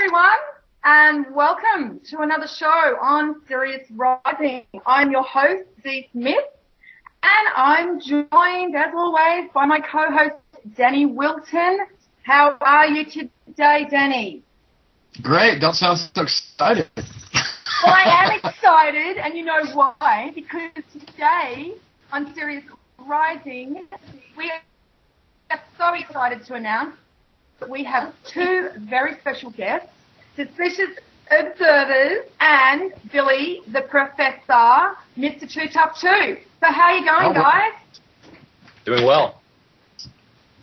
everyone, and welcome to another show on Sirius Rising. I'm your host, Z Smith, and I'm joined, as always, by my co-host, Danny Wilton. How are you today, Danny? Great. Don't sound so excited. Well, I am excited, and you know why? Because today on Sirius Rising, we are so excited to announce that we have two very special guests, Suspicious Observers and Billy the Professor, Mr2Tuff2. So how are you going, guys? Doing well.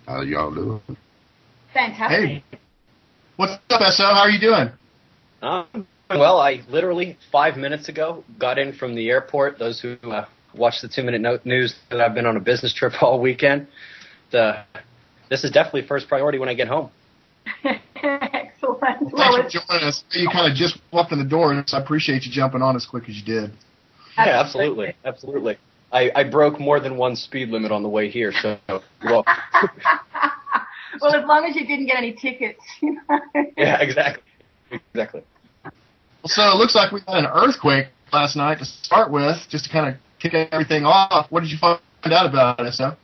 How y'all doing? Fantastic. Hey. What's up, SO? How are you doing? Well, I literally 5 minutes ago got in from the airport. Those who watch the 2-minute news, that I've been on a business trip all weekend. This is definitely first priority when I get home. Excellent. Well, thanks for joining us. You kind of just walked in the door, so I appreciate you jumping on as quick as you did. Yeah, absolutely. Absolutely. I broke more than one speed limit on the way here, so well. Well, as long as you didn't get any tickets, you know. Yeah, exactly. Exactly. So it looks like we had an earthquake last night to start with, just to kind of kick everything off. What did you find out about it, SO?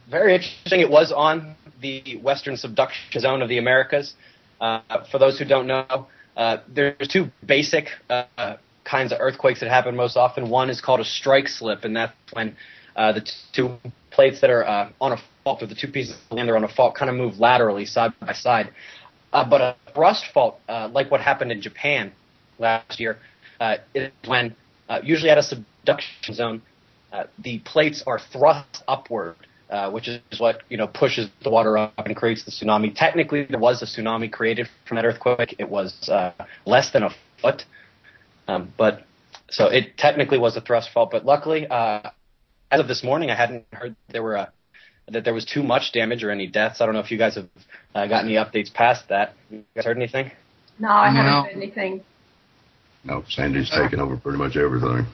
Very interesting. It was on the western subduction zone of the Americas. For those who don't know, there's two basic kinds of earthquakes that happen most often. One is called a strike slip, and that's when the two plates that are on a fault, or the two pieces of land that are on a fault, kind of move laterally side by side. But a thrust fault, like what happened in Japan last year, is when, usually at a subduction zone, the plates are thrust upward, which is what, pushes the water up and creates the tsunami. Technically, there was a tsunami created from that earthquake. It was less than a foot. So it technically was a thrust fault. But luckily, as of this morning, I hadn't heard that there was too much damage or any deaths. I don't know if you guys have got any updates past that. You guys heard anything? No, I haven't heard anything. No, Sandy's taken over pretty much everything.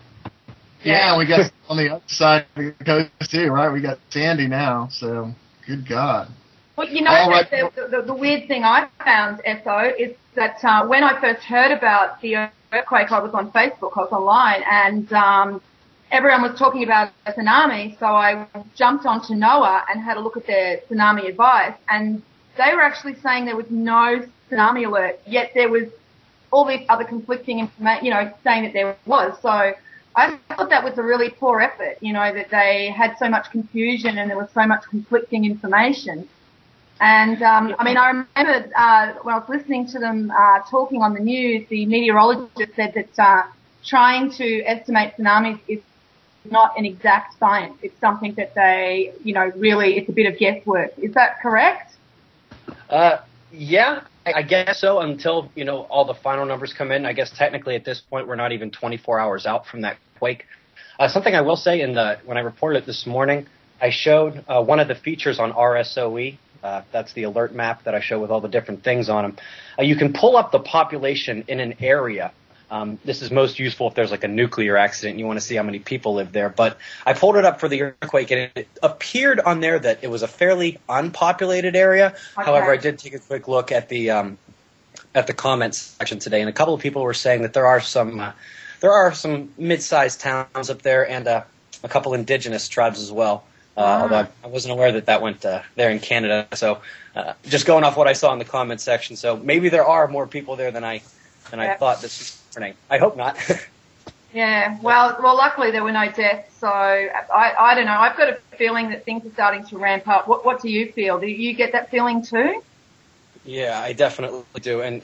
Yeah, we got on the other side of the coast too, right? We got Sandy now, so good God. Well, the weird thing I found, SO, is that when I first heard about the earthquake, I was on Facebook, I was online, and everyone was talking about a tsunami, so I jumped onto NOAA and had a look at their tsunami advice, and they were actually saying there was no tsunami alert, yet there was all these other conflicting information, saying that there was. So I thought that was a really poor effort, that they had so much confusion and there was so much conflicting information. And, I remember when I was listening to them talking on the news, the meteorologist said that trying to estimate tsunamis is not an exact science. It's something that they, really, it's a bit of guesswork. Is that correct? Yeah, I guess so, until, all the final numbers come in. I guess technically at this point we're not even 24 hours out from that quake. Something I will say when I reported it this morning, I showed one of the features on RSOE. That's the alert map that I show with all the different things on them. You can pull up the population in an area. This is most useful if there's like a nuclear accident and you want to see how many people live there. But I pulled it up for the earthquake, and it appeared on there that it was a fairly unpopulated area. Okay. However, I did take a quick look at the comments section today, and a couple of people were saying that there are some mid-sized towns up there and a couple indigenous tribes as well. Although I wasn't aware that went there in Canada. So just going off what I saw in the comments section, so maybe there are more people there than I thought this morning. I hope not. Yeah, well, luckily there were no deaths, so I don't know. I've got a feeling that things are starting to ramp up. What do you feel? Do you get that feeling too? Yeah, I definitely do. And,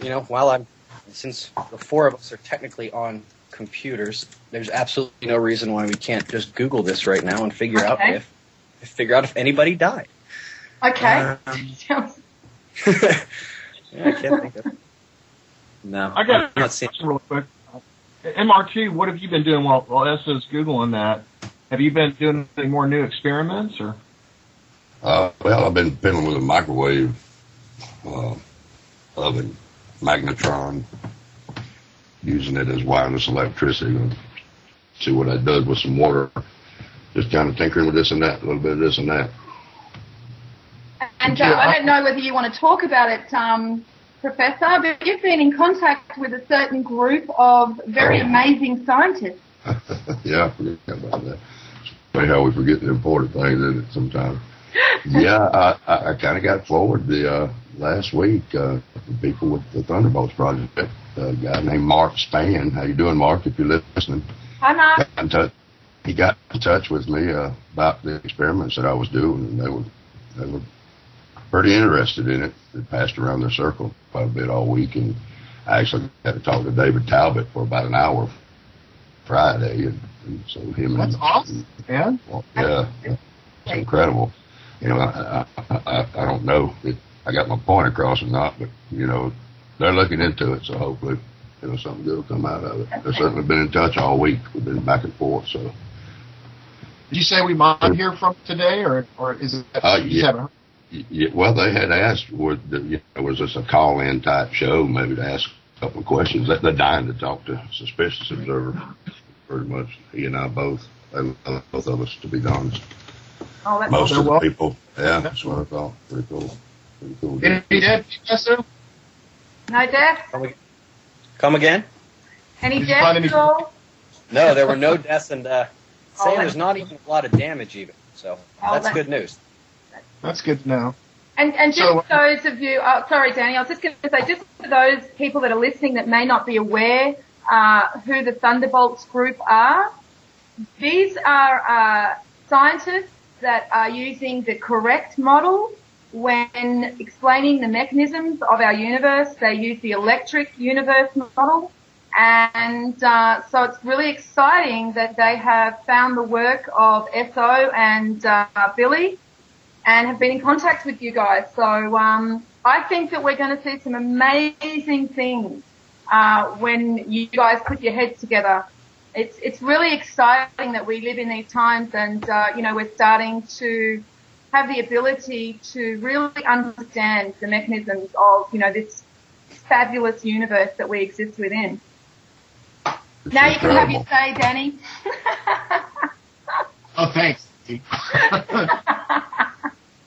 since the four of us are technically on computers, there's absolutely no reason why we can't just Google this right now and figure out if anybody died. Okay. Yeah, I can't think of it. No, I got not seeing real quick. MR2, what have you been doing while SO's Googling that? Have you been doing any more new experiments, or? Well, I've been fiddling with a microwave oven, magnetron, using it as wireless electricity. See what that does with some water. Just kind of tinkering with this and that, a little bit of this and that. And I don't know whether you want to talk about it, Professor, but you've been in contact with a certain group of very amazing scientists. Yeah, I forget about that. It's funny how we forget the important things, isn't it, sometimes? Yeah, I kind of got forward the last week. The people with the Thunderbolts Project, a guy named Mark Spann. How you doing, Mark, if you're listening? Hi, Mark. He got in touch with me about the experiments that I was doing, and they were pretty interested in it. They passed around their circle quite a bit all week, and I actually had to talk to David Talbot for about an hour Friday, and so him. That's awesome, man. Well, yeah, it's incredible. You know, I don't know if I got my point across or not, but you know, they're looking into it, so hopefully, you know, something good will come out of it. They've certainly been in touch all week. We've been back and forth. So, did you say we might hear from today, or is it? Yeah, well, they had asked, was this a call-in type show, maybe to ask a couple of questions. They're dying to talk to Suspicious Observer, pretty much. He and I both. They love both of us, to be honest. Oh, that's most awesome. of the people. Yeah, that's what I thought. Pretty cool. Pretty cool. Any death, Professor? No deaths? Come again? Any deaths at all? No, there were no deaths, and there's not even a lot of damage even. So that's good news. That's good to know. And just for those of you, sorry, Danny, I was just going to say, just for those people that are listening that may not be aware who the Thunderbolts group are, these are scientists that are using the correct model when explaining the mechanisms of our universe. They use the electric universe model. And so it's really exciting that they have found the work of SO and Billy and have been in contact with you guys. So I think that we're going to see some amazing things when you guys put your heads together. It's really exciting that we live in these times, and you know, we're starting to have the ability to really understand the mechanisms of, you know, this fabulous universe that we exist within. It's now incredible. You can have your say, Danny. Oh, thanks.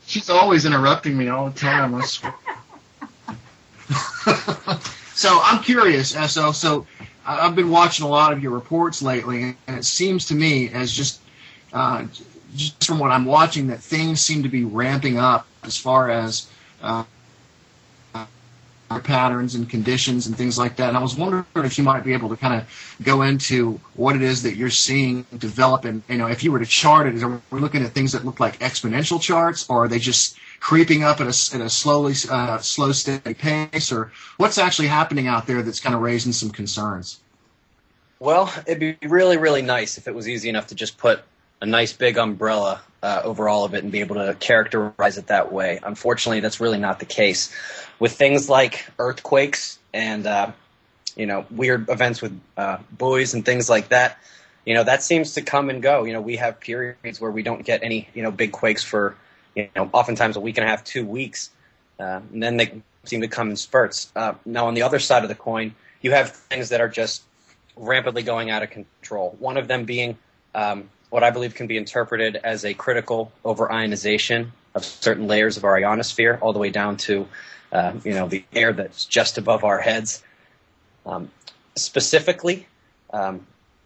She's always interrupting me all the time, I swear. So I'm curious, SO. So I've been watching a lot of your reports lately, and it seems to me, as just from what I'm watching, that things seem to be ramping up as far as patterns and conditions and things like that. And I was wondering if you might be able to kind of go into what it is that you're seeing develop. And, you know, if you were to chart it, are we looking at things that look like exponential charts, or are they just creeping up at a slow, steady pace, or what's actually happening out there that's kind of raising some concerns? Well, it'd be really, really nice if it was easy enough to just put a nice big umbrella over all of it and be able to characterize it that way. Unfortunately, that's really not the case. With things like earthquakes and you know, weird events with buoys and things like that, you know, that seems to come and go. You know, we have periods where we don't get any, you know, big quakes for, you know, oftentimes a week and a half, 2 weeks, and then they seem to come in spurts. Now, on the other side of the coin, you have things that are just rapidly going out of control. One of them being what I believe can be interpreted as a critical over-ionization of certain layers of our ionosphere, all the way down to, you know, the air that's just above our heads. Specifically,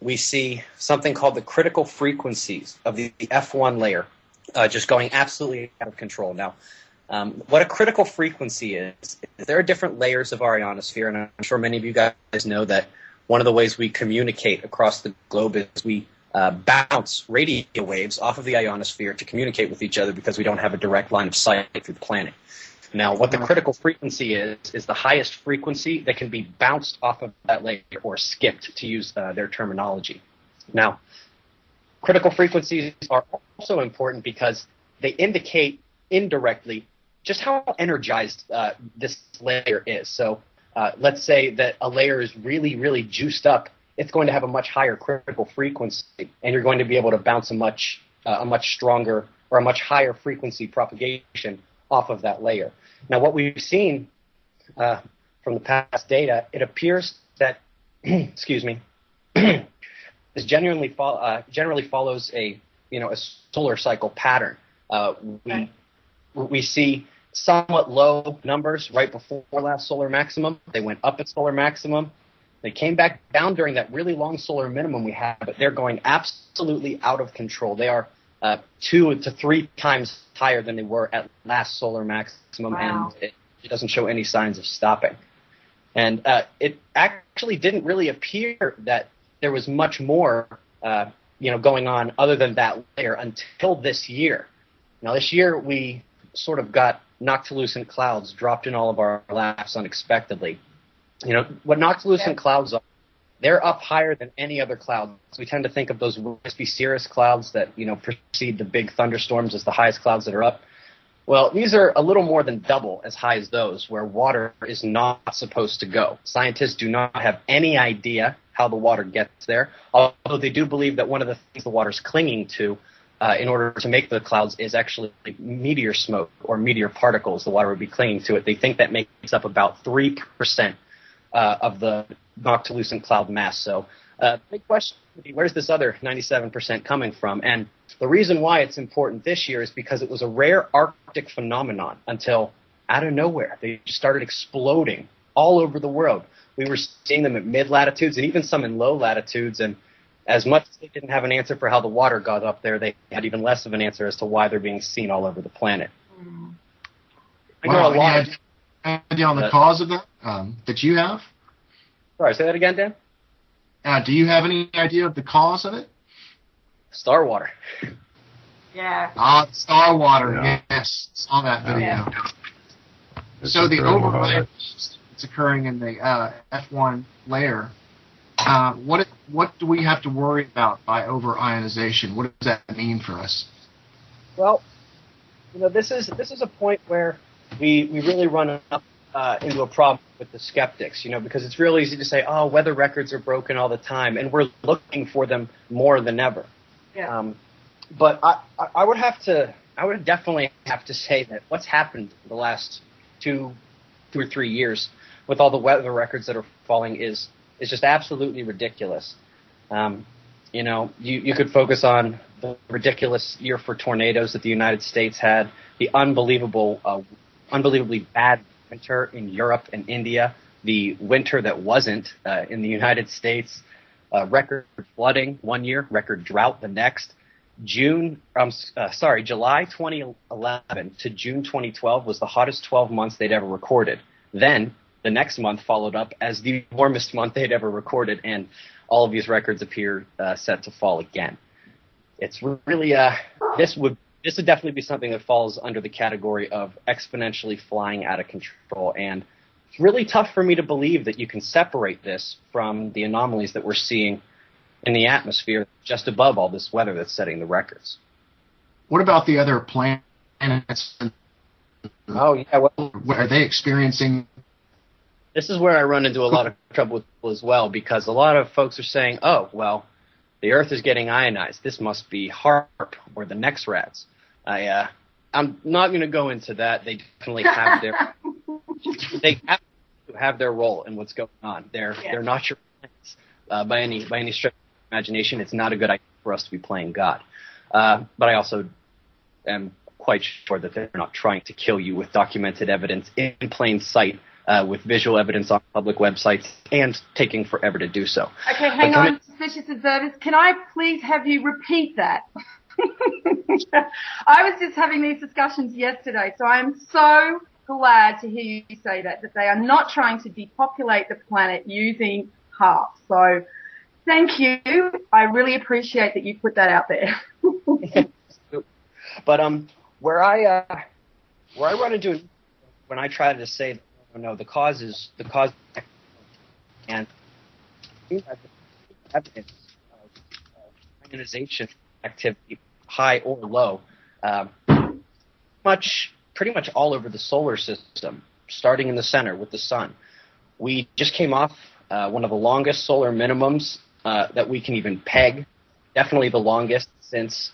we see something called the critical frequencies of the F1 layer just going absolutely out of control. Now, what a critical frequency is there are different layers of our ionosphere, and I'm sure many of you guys know that one of the ways we communicate across the globe is we bounce radio waves off of the ionosphere to communicate with each other because we don't have a direct line of sight through the planet. Now, what the critical frequency is the highest frequency that can be bounced off of that layer, or skipped, to use their terminology. Now, critical frequencies are also important because they indicate indirectly just how energized this layer is. So let's say that a layer is really, really juiced up. It's going to have a much higher critical frequency, and you're going to be able to bounce a much stronger or a much higher frequency propagation off of that layer. Now, what we've seen from the past data, it appears that, excuse me, this generally follows a solar cycle pattern. we see somewhat low numbers right before last solar maximum. They went up at solar maximum. They came back down during that really long solar minimum we had, but they're going absolutely out of control. They are 2 to 3 times higher than they were at last solar maximum, wow. and it doesn't show any signs of stopping. And it actually didn't really appear that there was much more going on other than that layer until this year. Now, this year we sort of got noctilucent clouds dropped in all of our laps unexpectedly. You know, what noctilucent clouds are, they're up higher than any other clouds. We tend to think of those wispy cirrus clouds that, precede the big thunderstorms as the highest clouds that are up. Well, these are a little more than double as high as those, where water is not supposed to go. Scientists do not have any idea how the water gets there, although they do believe that one of the things the water's clinging to in order to make the clouds is actually meteor smoke or meteor particles. The water would be clinging to it. They think that makes up about 3% of the noctilucent cloud mass. So big question would be, where's this other 97% coming from? And the reason why it's important this year is because it was a rare Arctic phenomenon until out of nowhere. They just started exploding all over the world. We were seeing them at mid-latitudes and even some in low latitudes, and as much as they didn't have an answer for how the water got up there, they had even less of an answer as to why they're being seen all over the planet. Wow, any idea on the cause of that that you have? Sorry, say that again, Dan? Do you have any idea of the cause of it? Star water. Yeah. Star water, Yeah. yes. Saw that video. Yeah. So the overlay that's occurring in the F1 layer, what do we have to worry about by over-ionization? What does that mean for us? Well, this is a point where we really run up into a problem with the skeptics, because it's real easy to say, oh, weather records are broken all the time, and we're looking for them more than ever. Yeah. But I would definitely have to say that what's happened the last 2 or 3 years with all the weather records that are falling is just absolutely ridiculous. You could focus on the ridiculous year for tornadoes that the United States had, the unbelievably bad winter in Europe and India, the winter that wasn't in the United States, record flooding one year, record drought the next. July 2011 to June 2012 was the hottest 12 months they'd ever recorded. Then the next month followed up as the warmest month they'd ever recorded, and all of these records appear set to fall again. It's really this would definitely be something that falls under the category of exponentially flying out of control, and it's really tough for me to believe that you can separate this from the anomalies that we're seeing in the atmosphere just above all this weather that's setting the records. What about the other planets? Oh, yeah. Well, are they experiencing? This is where I run into a lot of trouble with people as well, because a lot of folks are saying, oh, well, the Earth is getting ionized. This must be HARP or the NEXRADs. I'm not going to go into that. They definitely have their role in what's going on. They're not your friends by any stretch of imagination. It's not a good idea for us to be playing God. But I also am quite sure that they're not trying to kill you with documented evidence in plain sight, with visual evidence on public websites, and taking forever to do so. Okay, hang on, Suspicious Observers. Can I please have you repeat that? I was just having these discussions yesterday, so I'm so glad to hear you say that they are not trying to depopulate the planet using HARP. So thank you. I really appreciate that you put that out there. But where I run into it when I try to say, no, the cause, and evidence of ionization activity, high or low, pretty much all over the solar system, starting in the center with the sun. We just came off one of the longest solar minimums that we can even peg, definitely the longest since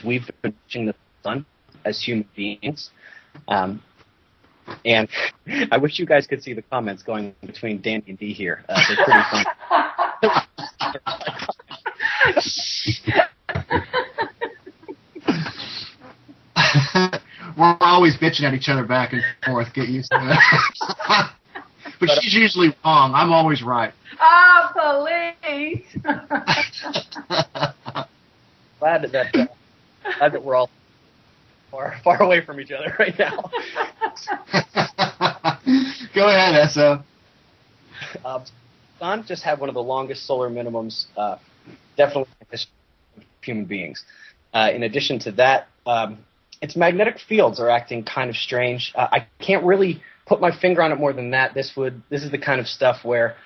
we've been watching the sun as human beings. And I wish you guys could see the comments going between Danny and Dee here. They're pretty fun. always bitching at each other back and forth. Get used to that. But she's usually wrong. I'm always right. Oh, police! Glad that we're all far away from each other right now. Go ahead, SO. Sun just had one of the longest solar minimums, definitely in the history of human beings. In addition to that, its magnetic fields are acting kind of strange. I can't really put my finger on it more than that. This is the kind of stuff where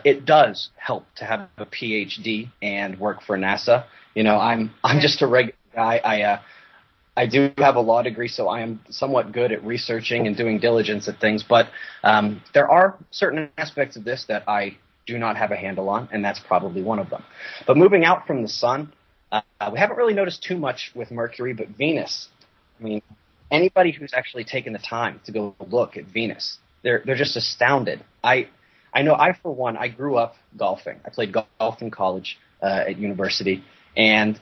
it does help to have a PhD and work for NASA. You know, I'm just a regular guy. I do have a law degree, so I am somewhat good at researching and doing diligence at things. But there are certain aspects of this that I do not have a handle on, and that's probably one of them. But moving out from the sun, we haven't really noticed too much with Mercury, but Venus, I mean, anybody who's actually taken the time to go look at Venus, they're just astounded. I know for one, I grew up golfing. I played golf in college at university, and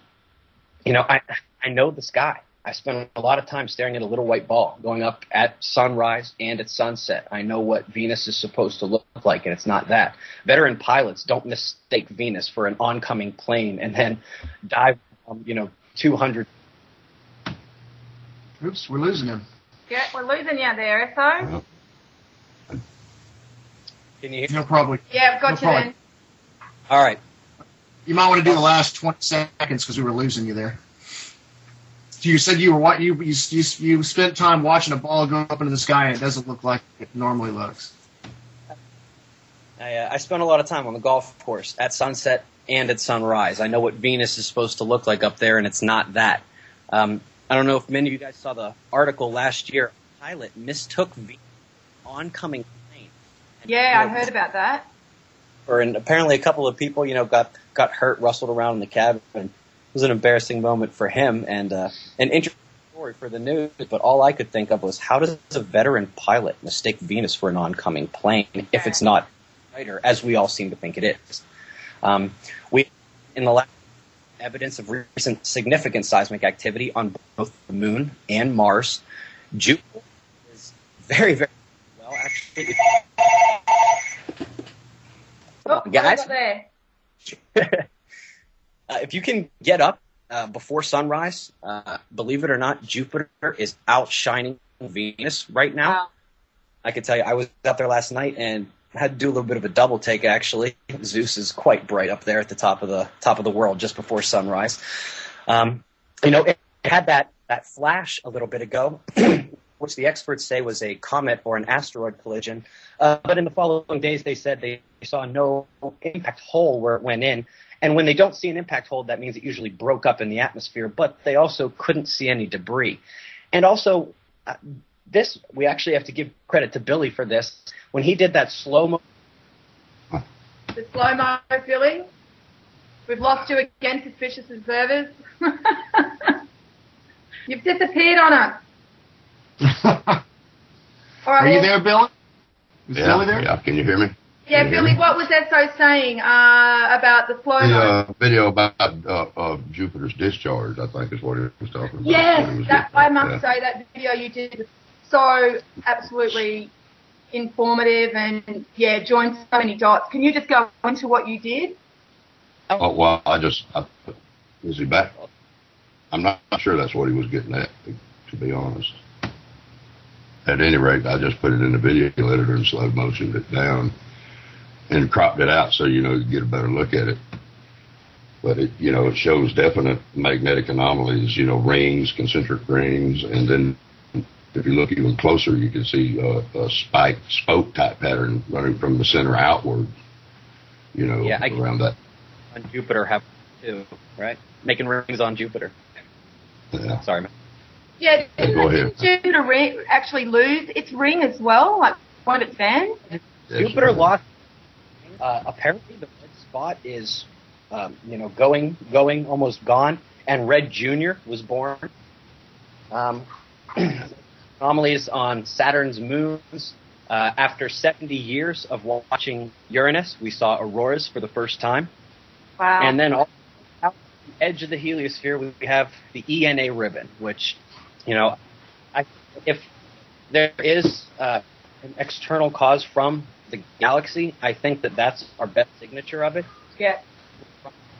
you know, I know the sky. I spent a lot of time staring at a little white ball going up at sunrise and at sunset. I know what Venus is supposed to look like, and it's not that. Veteran pilots don't mistake Venus for an oncoming plane and then dive, 200. Oops, we're losing him. Yeah, we're losing you there, SO. Can you hear? No problem. Yeah, I've got you then. All right. You might want to do the last 20 seconds because we were losing you there. You said you spent time watching a ball go up into the sky, and it doesn't look like it normally looks. I spent a lot of time on the golf course at sunset and at sunrise. I know what Venus is supposed to look like up there, and it's not that. I don't know if many of you guys saw the article last year. A pilot mistook Venus oncoming plane. Yeah, I heard about that. And apparently a couple of people, got hurt, rustled around in the cabin. It was an embarrassing moment for him and an interesting story for the news. But all I could think of was, how does a veteran pilot mistake Venus for an oncoming plane if it's not brighter, as we all seem to think it is? We, in the last evidence of recent significant seismic activity on both the Moon and Mars. Jupiter is very, very well, actually. Guys, if you can get up before sunrise, believe it or not, Jupiter is outshining Venus right now. Wow. I can tell you, I was out there last night and had to do a little bit of a double take. Actually, Zeus is quite bright up there at the top of the world just before sunrise. It had that flash a little bit ago, which the experts say was a comet or an asteroid collision. But in the following days, they said they saw no impact hole where it went in. And when they don't see an impact hole, that means it usually broke up in the atmosphere. But they also couldn't see any debris. And also, we actually have to give credit to Billy for this. When he did that slow-mo. The slow-mo, Billy? We've lost you again, Suspicious Observers. You've disappeared on us. All right, Are you there, Billy? Is Yeah, Billy there? yeah. Can you hear me? Yeah, Billy, what was SO saying about the slow-mo? The video about Jupiter's discharge, I think, is what he was talking about. Yes, I must say that video you did was so absolutely informative and, joined so many dots. Can you just go into what you did? Oh, well, is he back? I'm not sure that's what he was getting at, to be honest. At any rate, I just put it in the video editor and slow motioned it down and cropped it out so, you get a better look at it. But it shows definite magnetic anomalies, rings, concentric rings, and then if you look even closer, you can see a spoke type pattern running from the center outward, around that. On Jupiter have too, right? Making rings on Jupiter. Yeah. Sorry, man. Yeah, Go ahead. didn't Jupiter actually lose its ring as well? Like, won't it bend? Yes, Jupiter lost. Apparently, the red spot is, going almost gone, and Red Jr. was born. Anomalies on Saturn's moons. After 70 years of watching Uranus, we saw auroras for the first time. Wow. And then out the edge of the heliosphere, we have the ENA ribbon, which, I think if there is an external cause from the galaxy, I think that's our best signature of it. Yeah.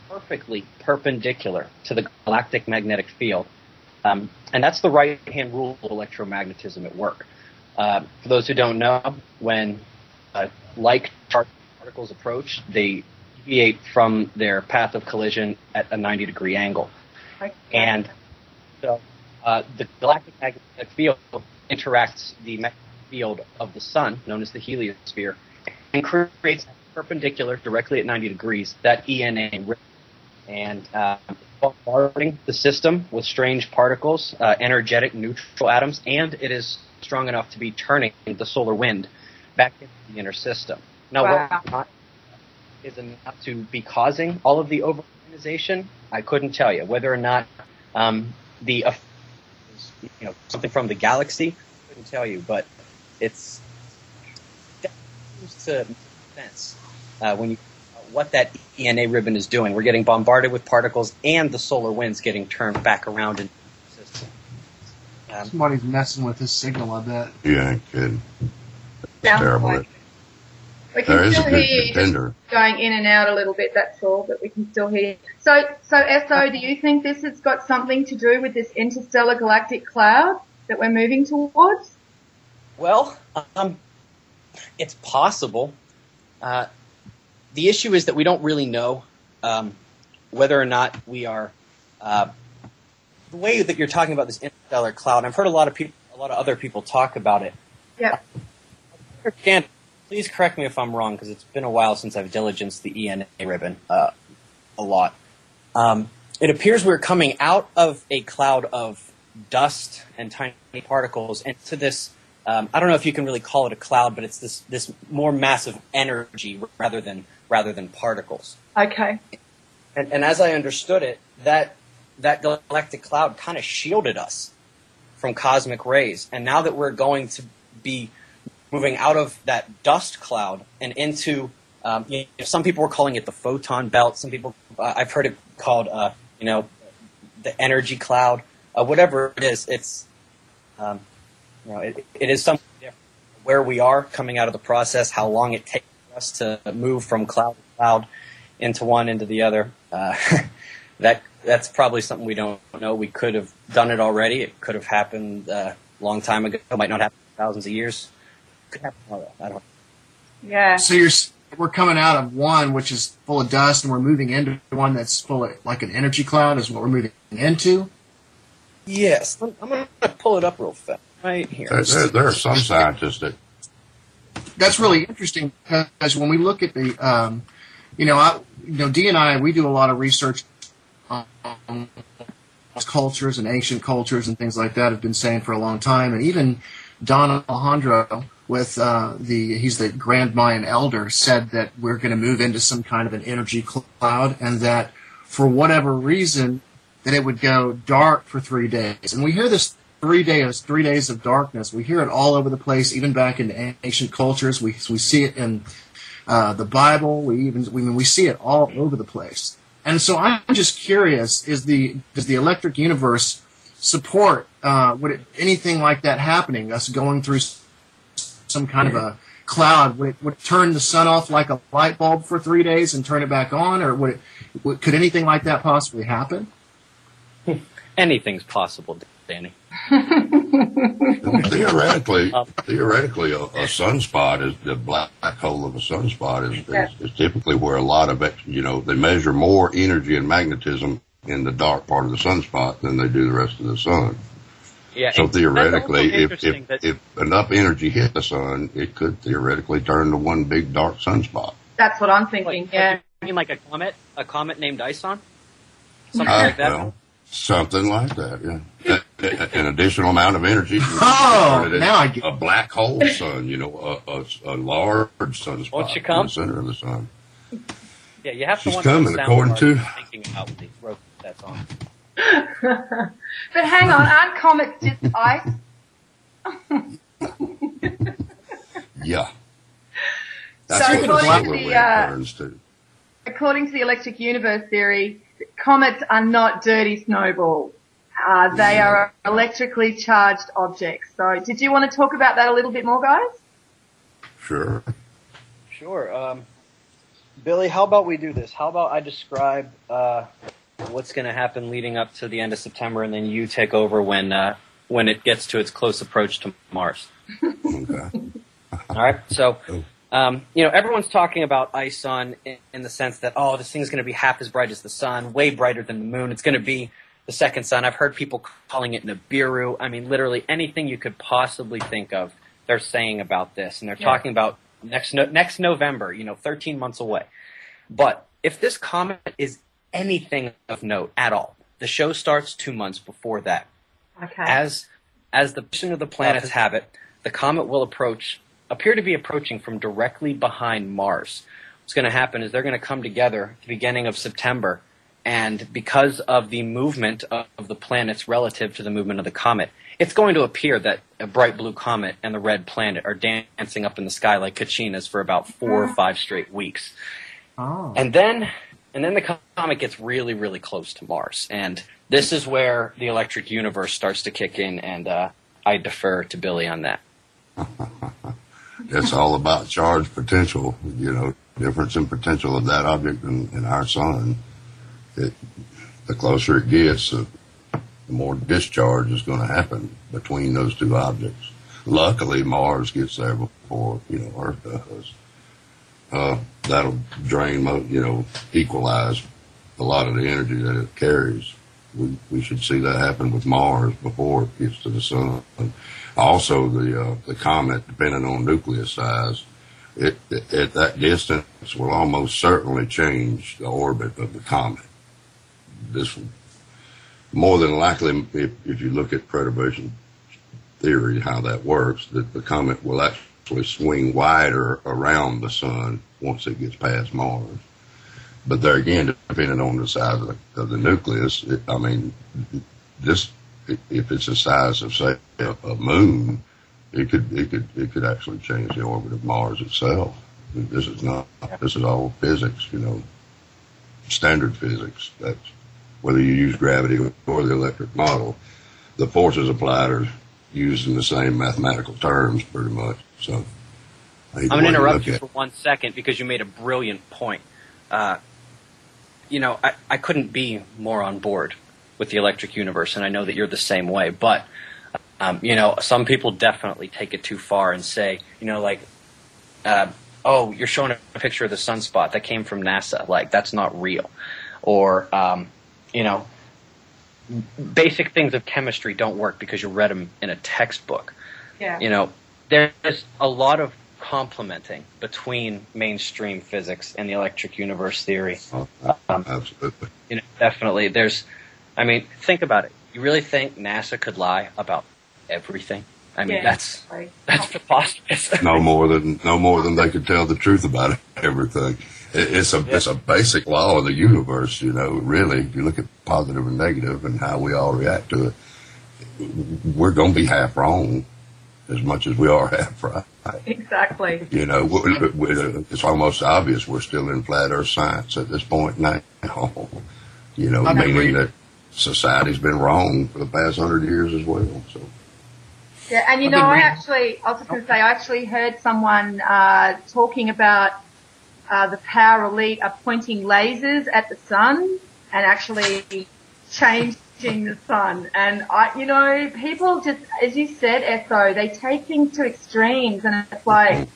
Perfectly perpendicular to the galactic magnetic field. And that's the right-hand rule of electromagnetism at work. For those who don't know, when like particles approach, they deviate from their path of collision at a 90-degree angle. Okay. And so the galactic magnetic field interacts the magnetic field of the sun, known as the heliosphere, and creates perpendicular, directly at 90 degrees, that ENA ribbon. And bombarding the system with strange particles, energetic neutral atoms, and it is strong enough to be turning the solar wind back into the inner system. Now, what is enough to be causing all of the overionization? I couldn't tell you. Whether or not the something from the galaxy, I couldn't tell you. But it's that seems to make sense when you what that ENA ribbon is doing. We're getting bombarded with particles, and the solar wind's getting turned back around in the system. Somebody's messing with his signal, I bet. You ain't kidding. Sounds Terrible. like we There can is still a good hear you contender. just going in and out a little bit, that's all, but we can still hear you. So SO, do you think this has got something to do with this interstellar galactic cloud that we're moving towards? Well, it's possible. The issue is that we don't really know whether or not we are the way that you're talking about this interstellar cloud. I've heard a lot of other people talk about it. Yeah. Dan, please correct me if I'm wrong, because it's been a while since I've diligenced the ENA ribbon a lot. It appears we're coming out of a cloud of dust and tiny particles into this. I don't know if you can really call it a cloud, but it's this more massive energy rather than particles. Okay. And as I understood it, that galactic cloud kind of shielded us from cosmic rays. And now that we're going to be moving out of that dust cloud and into, some people were calling it the photon belt. Some people, I've heard it called, the energy cloud. Whatever it is, it's, it is something different. Where we are coming out of the process, how long it takes us to move from cloud to cloud into one, into the other. That's probably something we don't know. We could have done it already. It could have happened a long time ago. It might not happen in thousands of years. It could happen tomorrow. I don't know. Yeah. So we're coming out of one which is full of dust, and we're moving into one that's full of like an energy cloud is what we're moving into? Yes. I'm going to pull it up real fast. Right here. There are some scientists that... That's really interesting, because when we look at the, Dee and I, we do a lot of research on cultures and ancient cultures and things like that. Have been saying for a long time, and even Don Alejandro, with he's the Grand Mayan Elder, said that we're going to move into some kind of an energy cloud, and that for whatever reason, that it would go dark for 3 days. And we hear this 3 days of darkness. We hear it all over the place, even back in ancient cultures. We see it in the Bible. We see it all over the place. And so I'm just curious: does the electric universe support anything like that happening? Us going through some kind of a cloud? Would it turn the sun off like a light bulb for 3 days and turn it back on, or could anything like that possibly happen? Anything's possible, Danny. Theoretically, a sunspot is the black hole of a sunspot is typically where a lot of it, they measure more energy and magnetism in the dark part of the sunspot than they do the rest of the sun. Yeah. So theoretically, if enough energy hit the sun, it could theoretically turn to one big dark sunspot. That's what I'm thinking. Yeah. You mean like a comet named Ison? Something like that. Well, something like that, yeah. An additional amount of energy. Now I get a black hole sun, a large sunspot Won't you come? in the center of the sun. Yeah, you have to. She's coming, according to. Thinking about when they wrote that song. But hang on, aren't comets just ice? Yeah. That's So what the according solar to wind turns to. According to the electric universe theory, comets are not dirty snowballs. They are electrically charged objects. So did you want to talk about that a little bit more, guys? Sure. Sure. Billy, how about we do this? How about I describe what's going to happen leading up to the end of September, and then you take over when it gets to its close approach to Mars. Okay. All right. So, everyone's talking about ISON in the sense that, oh, this thing's going to be half as bright as the sun, way brighter than the moon. It's going to be the second sun. I've heard people calling it Nibiru. I mean, literally anything you could possibly think of, they're saying about this, and they're talking about next November, 13 months away. But if this comet is anything of note at all, the show starts 2 months before that. Okay. As the position of the planets have it, the comet will appear to be approaching from directly behind Mars. What's going to happen is they're going to come together at the beginning of September, and because of the movement of the planets relative to the movement of the comet, it's going to appear that a bright blue comet and the red planet are dancing up in the sky like Kachinas for about 4 or 5 straight weeks. Oh. And then the comet gets really, really close to Mars. And this is where the electric universe starts to kick in, and I defer to Billy on that. It's all about charge potential, difference in potential of that object and our sun. The closer it gets, the more discharge is going to happen between those two objects. Luckily, Mars gets there before, Earth does. That'll drain, equalize a lot of the energy that it carries. We should see that happen with Mars before it gets to the sun. And also, the comet, depending on nucleus size, at that distance will almost certainly change the orbit of the comet. This will more than likely, if you look at perturbation theory, how that works, that the comet will actually swing wider around the sun once it gets past Mars. But there again, depending on the size of the nucleus, if it's the size of, say, a moon, it could actually change the orbit of Mars itself. This is all physics, standard physics. That's whether you use gravity or the electric model, the forces applied are used in the same mathematical terms, pretty much. So I'm going to interrupt you for 1 second because you made a brilliant point. I couldn't be more on board with the electric universe, and I know that you're the same way. But, some people definitely take it too far and say, oh, you're showing a picture of the sunspot that came from NASA. Like, that's not real. Or, basic things of chemistry don't work because you read them in a textbook. Yeah. There's a lot of complementing between mainstream physics and the electric universe theory. Absolutely. Definitely. Think about it. You really think NASA could lie about everything? That's preposterous. no more than they could tell the truth about everything. It's a basic law of the universe, really. If you look at positive and negative and how we all react to it, we're going to be half wrong as much as we are half right. Exactly. It's almost obvious we're still in flat earth science at this point now. Meaning that society's been wrong for the past 100 years as well. So. Yeah, and I was just going to say, I actually heard someone talking about the power elite are pointing lasers at the sun and actually changing the sun. And people just, as you said, Esso, they take things to extremes, and it's like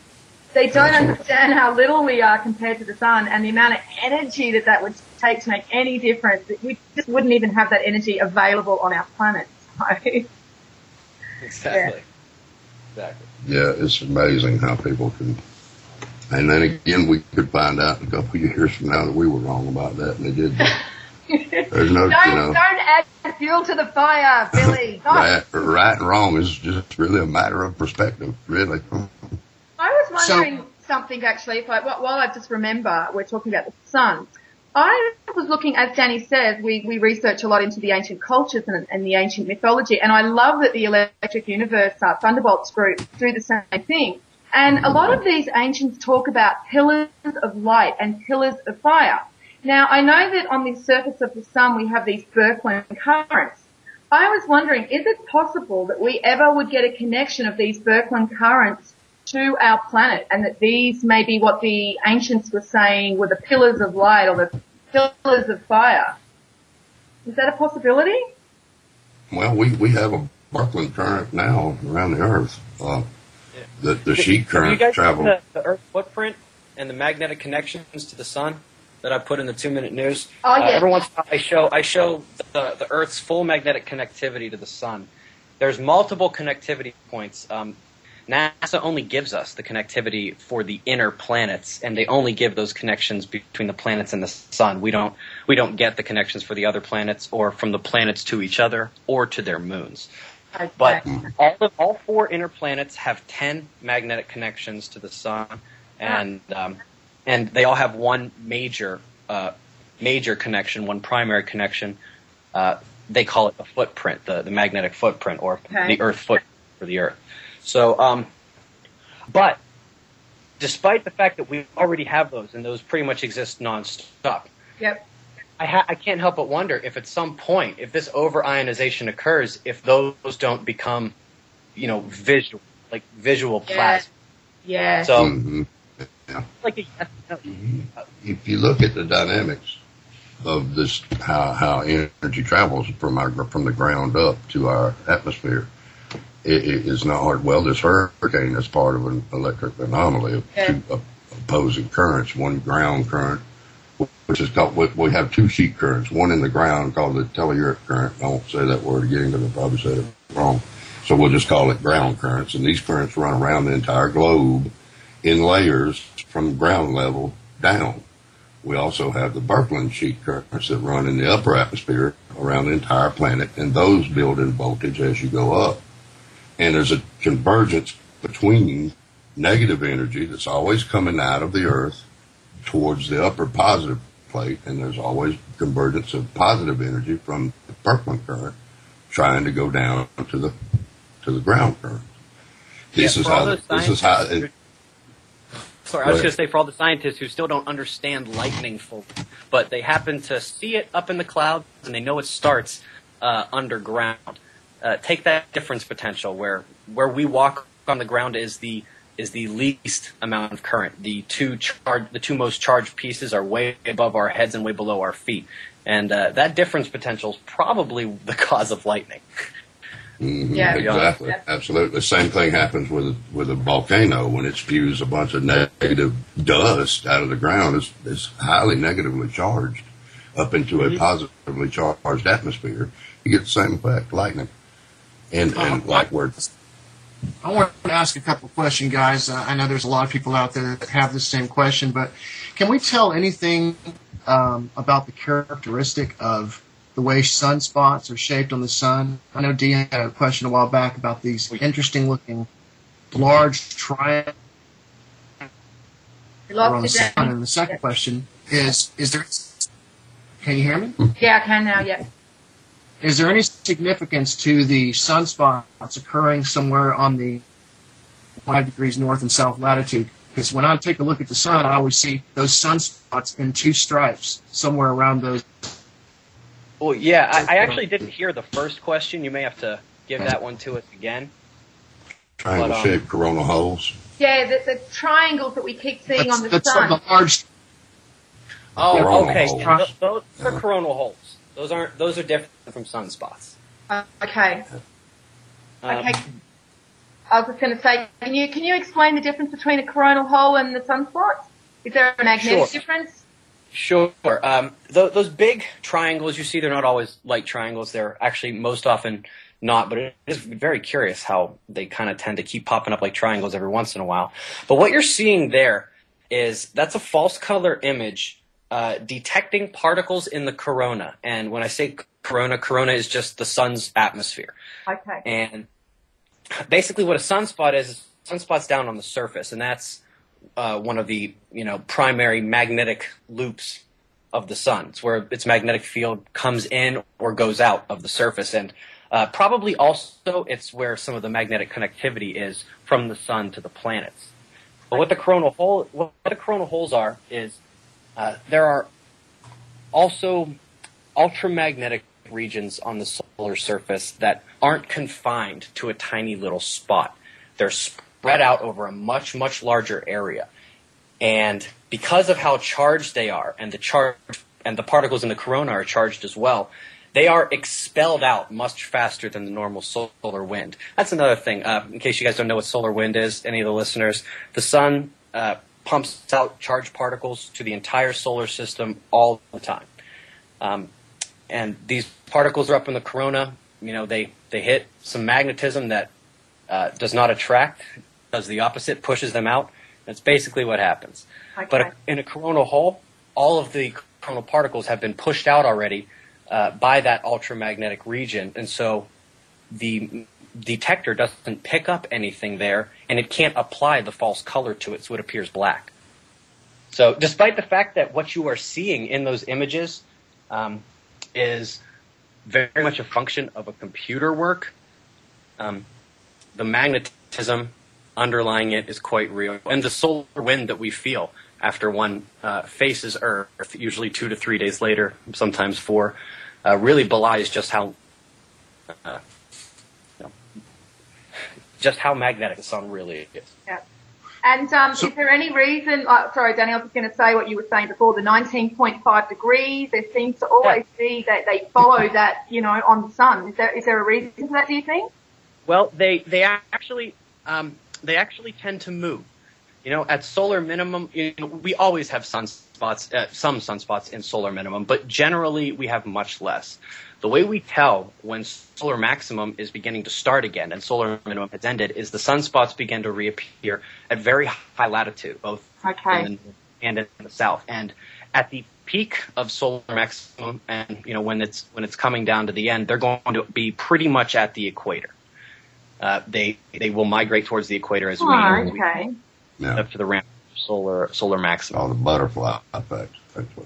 they don't understand how little we are compared to the sun and the amount of energy that would take to make any difference. We just wouldn't even have that energy available on our planet. So. Exactly. Exactly. Yeah, it's amazing how people can. And then again, we could find out in a couple of years from now that we were wrong about that, and they did. There's no, don't add fuel to the fire, Billy. Right and wrong is just really a matter of perspective, really. I was wondering something actually. While I just remember, we're talking about the sun. I was looking, as Danny says, we research a lot into the ancient cultures and the ancient mythology, and I love that the Electric Universe Thunderbolts group do the same thing. And a lot of these ancients talk about pillars of light and pillars of fire. Now, I know that on the surface of the sun we have these Birkeland currents, I was wondering, is it possible that we ever would get a connection of these Birkeland currents to our planet, and that these may be what the ancients were saying were the pillars of light or the pillars of fire? Is that a possibility? Well, we have a Birkeland current now around the Earth. The sheet current travel. The Earth footprint and the magnetic connections to the sun that I put in the 2-minute news. Oh, yes. Every once in a while I show the Earth's full magnetic connectivity to the sun. There's multiple connectivity points. NASA only gives us the connectivity for the inner planets, and they only give those connections between the planets and the sun. We don't get the connections for the other planets, or from the planets to each other, or to their moons. Okay. But all 4 inner planets have 10 magnetic connections to the sun, and they all have one major connection, one primary connection. They call it the footprint, the magnetic footprint, or the Earth footprint for the Earth. So, but despite the fact that we already have those, and those pretty much exist nonstop. Yep. I can't help but wonder if at some point, if this over-ionization occurs, if those don't become, visual plasma. Yeah. So, Yeah. like a yes, no. If you look at the dynamics of this, how energy travels from the ground up to our atmosphere, it is not hard. Well, this hurricane is part of an electric anomaly of two opposing currents. One ground current, which is called, we have 2 sheet currents. One in the ground called the telluric current. I won't say that word again because I probably said it wrong. So we'll just call it ground currents. And these currents run around the entire globe in layers from ground level down. We also have the Birkeland sheet currents that run in the upper atmosphere around the entire planet, and those build in voltage as you go up. And there's a convergence between negative energy that's always coming out of the Earth towards the upper positive plate, and there's always convergence of positive energy from the Birkeland current trying to go down to the ground current. This is how. Sorry, I was going to say, for all the scientists who still don't understand lightning fully, but they happen to see it up in the clouds and they know it starts underground. Take that difference potential where we walk on the ground is the least amount of current. The two most charged pieces are way above our heads and way below our feet, and that difference potential is probably the cause of lightning. Mm-hmm, yeah, exactly. Yeah. Absolutely. The same thing happens with a volcano when it spews a bunch of negative dust out of the ground. It's highly negatively charged up into a positively charged atmosphere. You get the same effect, lightning. And like words. I want to ask a couple of questions, guys. I know there's a lot of people out there that have the same question, but can we tell anything about the characteristic of the way sunspots are shaped on the sun? I know Dee had a question a while back about these interesting-looking large triangles on the sun. And the second question is there... Can you hear me? Yeah, I can now, yeah. Is there any significance to the sunspots occurring somewhere on the 5 degrees north and south latitude? Because when I take a look at the sun, I always see those sunspots in 2 stripes somewhere around those. Well, yeah, I actually didn't hear the first question. You may have to give that one to us again. Triangle-shaped coronal holes. Yeah, the triangles that we keep seeing on the sun. The large. Oh, okay. Those are coronal holes. Those are different from sunspots. Okay. Okay. I was just going to say, can you explain the difference between a coronal hole and the sunspot? Is there a magnetic difference? Sure. Those big triangles you see, they're not always light triangles. They're actually most often not, but it is very curious how they kind of tend to keep popping up like triangles every once in a while. But what you're seeing there that's a false color image detecting particles in the corona. And when I say corona is just the sun's atmosphere. Okay. And basically what a sunspot is sunspot's down on the surface, and that's one of the primary magnetic loops of the sun. It's where its magnetic field comes in or goes out of the surface, and probably also it's where some of the magnetic connectivity is from the sun to the planets. But what the coronal holes are is there are also ultramagnetic regions on the solar surface that aren't confined to a tiny little spot. They're spread out over a much, much larger area. And because of how charged they are, and the particles in the corona are charged as well, they are expelled out much faster than the normal solar wind. That's another thing. In case you guys don't know what solar wind is, any of the listeners, the sun pumps out charged particles to the entire solar system all the time. And these particles are up in the corona. You know, they hit some magnetism that does not attract, does the opposite, pushes them out. That's basically what happens. Okay. But in a coronal hole, all of the coronal particles have been pushed out already by that ultramagnetic region, and so the detector doesn't pick up anything there, and it can't apply the false color to it, so it appears black. So despite the fact that what you are seeing in those images is very much a function of a computer work, the magnetism underlying it is quite real. And the solar wind that we feel after one faces Earth, usually 2 to 3 days later, sometimes 4, really belies just how magnetic the sun really is. Yeah. And is there any reason, sorry, Danny, I was just going to say what you were saying before, the 19.5 degrees, there seems to always be that they follow that, you know, on the sun. Is there a reason for that, do you think? Well, they actually tend to move. You know, at solar minimum, you know, we always have sunspots, some sunspots in solar minimum, but generally we have much less. The way we tell when solar maximum is beginning to start again and solar minimum has ended is the sunspots begin to reappear at very high latitude, both in the north and in the south. And at the peak of solar maximum, and you know, when it's coming down to the end, they're going to be pretty much at the equator. They will migrate towards the equator as we up to the ramp of solar maximum. Oh, the butterfly effect.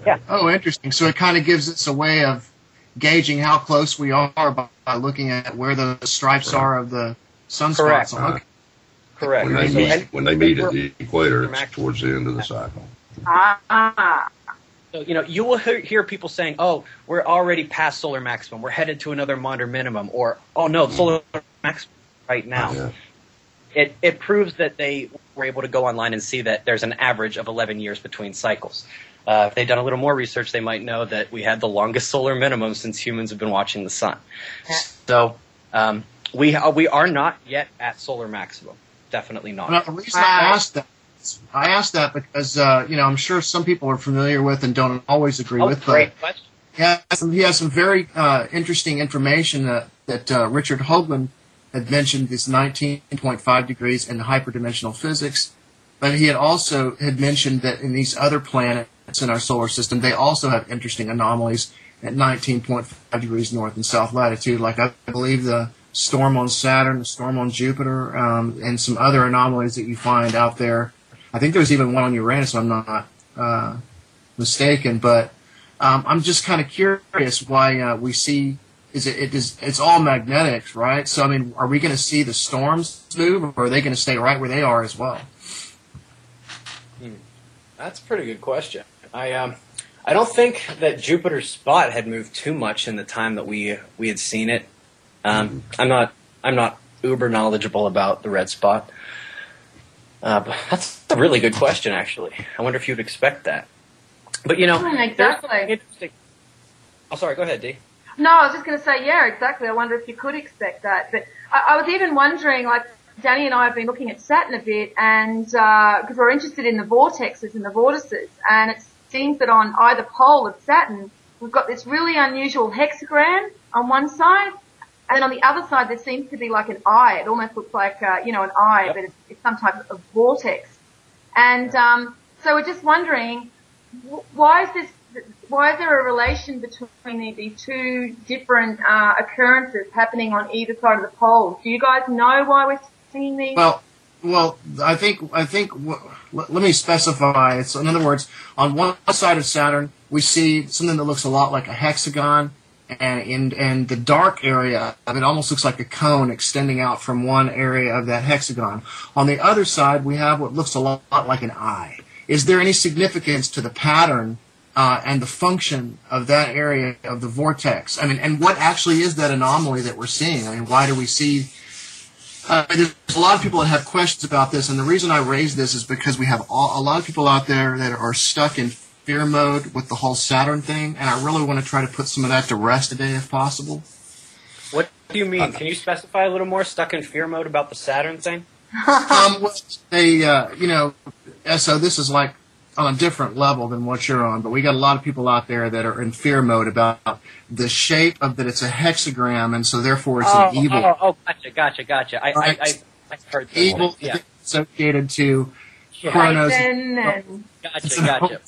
Yeah. Oh, interesting. So it kind of gives us a way of gauging how close we are by looking at where the stripes are of the sunspots. Correct. Correct. When they meet at the equator, it's towards the end of the cycle. So, you know, you will hear people saying, oh, we're already past solar maximum. We're headed to another modern minimum. Or, oh, no, solar maximum right now. Yeah. It proves that they were able to go online and see that there's an average of 11 years between cycles. If they'd done a little more research, they might know that we had the longest solar minimum since humans have been watching the sun. Yeah. So we are not yet at solar maximum. Definitely not. Well, the reason I asked that because you know, I'm sure some people are familiar with and don't always agree with. Great question. He has some very interesting information that Richard Hoagland had mentioned, this 19.5 degrees in hyperdimensional physics, but he had also mentioned that in these other planets in our solar system, they also have interesting anomalies at 19.5 degrees north and south latitude, like I believe the storm on Saturn, the storm on Jupiter, and some other anomalies that you find out there. I think there's even one on Uranus, if I'm not mistaken, but I'm just kind of curious why we see it's all magnetics, right? So, I mean, are we going to see the storms move, or are they going to stay right where they are as well? That's a pretty good question. I don't think that Jupiter's spot had moved too much in the time that we had seen it. I'm not uber knowledgeable about the red spot. But that's a really good question, actually. I wonder if you'd expect that. But, you know, exactly. Interesting. Oh, sorry, go ahead, Dee. No, I was just going to say, yeah, exactly. I wonder if you could expect that. But I was even wondering, like, Danny and I have been looking at Saturn a bit, and because we're interested in the vortexes and the vortices, and it seems that on either pole of Saturn, we've got this really unusual hexagram on one side, and then on the other side there seems to be like an eye. It almost looks like, you know, an eye, but it's some type of vortex. And so we're just wondering, why is there a relation between the two different occurrences happening on either side of the pole? Do you guys know why we're seeing these? Well, I think. Let me specify. So, in other words, on one side of Saturn, we see something that looks a lot like a hexagon, and the dark area of it almost looks like a cone extending out from one area of that hexagon. On the other side, we have what looks a lot like an eye. Is there any significance to the pattern and the function of that area of the vortex. I mean, and what actually is that anomaly that we're seeing? I mean, why do we see? There's a lot of people that have questions about this, and the reason I raise this is because we have a lot of people out there that are stuck in fear mode with the whole Saturn thing, and I really want to try to put some of that to rest today if possible. What do you mean? Can you specify a little more? Stuck in fear mode about the Saturn thing? Well, so this is like on a different level than what you're on, but we got a lot of people out there that are in fear mode about the shape of that it's a hexagram, and so therefore it's an evil. Oh, gotcha. I heard that. Evil associated to Chronos. Gotcha.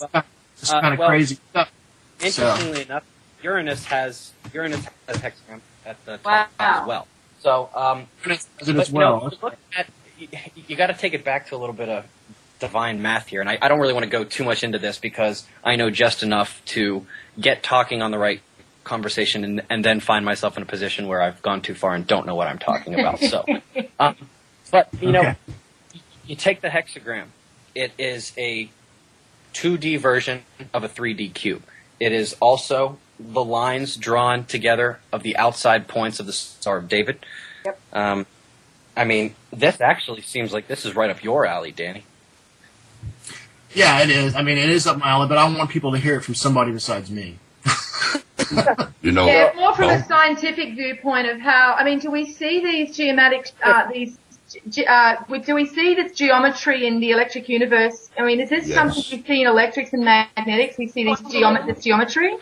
It's kind of crazy stuff. Interestingly enough, Uranus has a hexagram at the top as well. So, you got to take it back to a little bit of divine math here, and I don't really want to go too much into this because I know just enough to get talking on the right conversation and then find myself in a position where I've gone too far and don't know what I'm talking about. So, but you take the hexagram. It is a 2D version of a 3D cube. It is also the lines drawn together of the outside points of the Star of David. Yep. I mean, this actually seems like this is right up your alley, Danny. Yeah, it is. I mean, it is up my alley, but I want people to hear it from somebody besides me. Yeah, more from a scientific viewpoint of how. I mean, do we see these geometric do we see this geometry in the electric universe? I mean, is this something we see in electrics and magnetics? We see this geometry?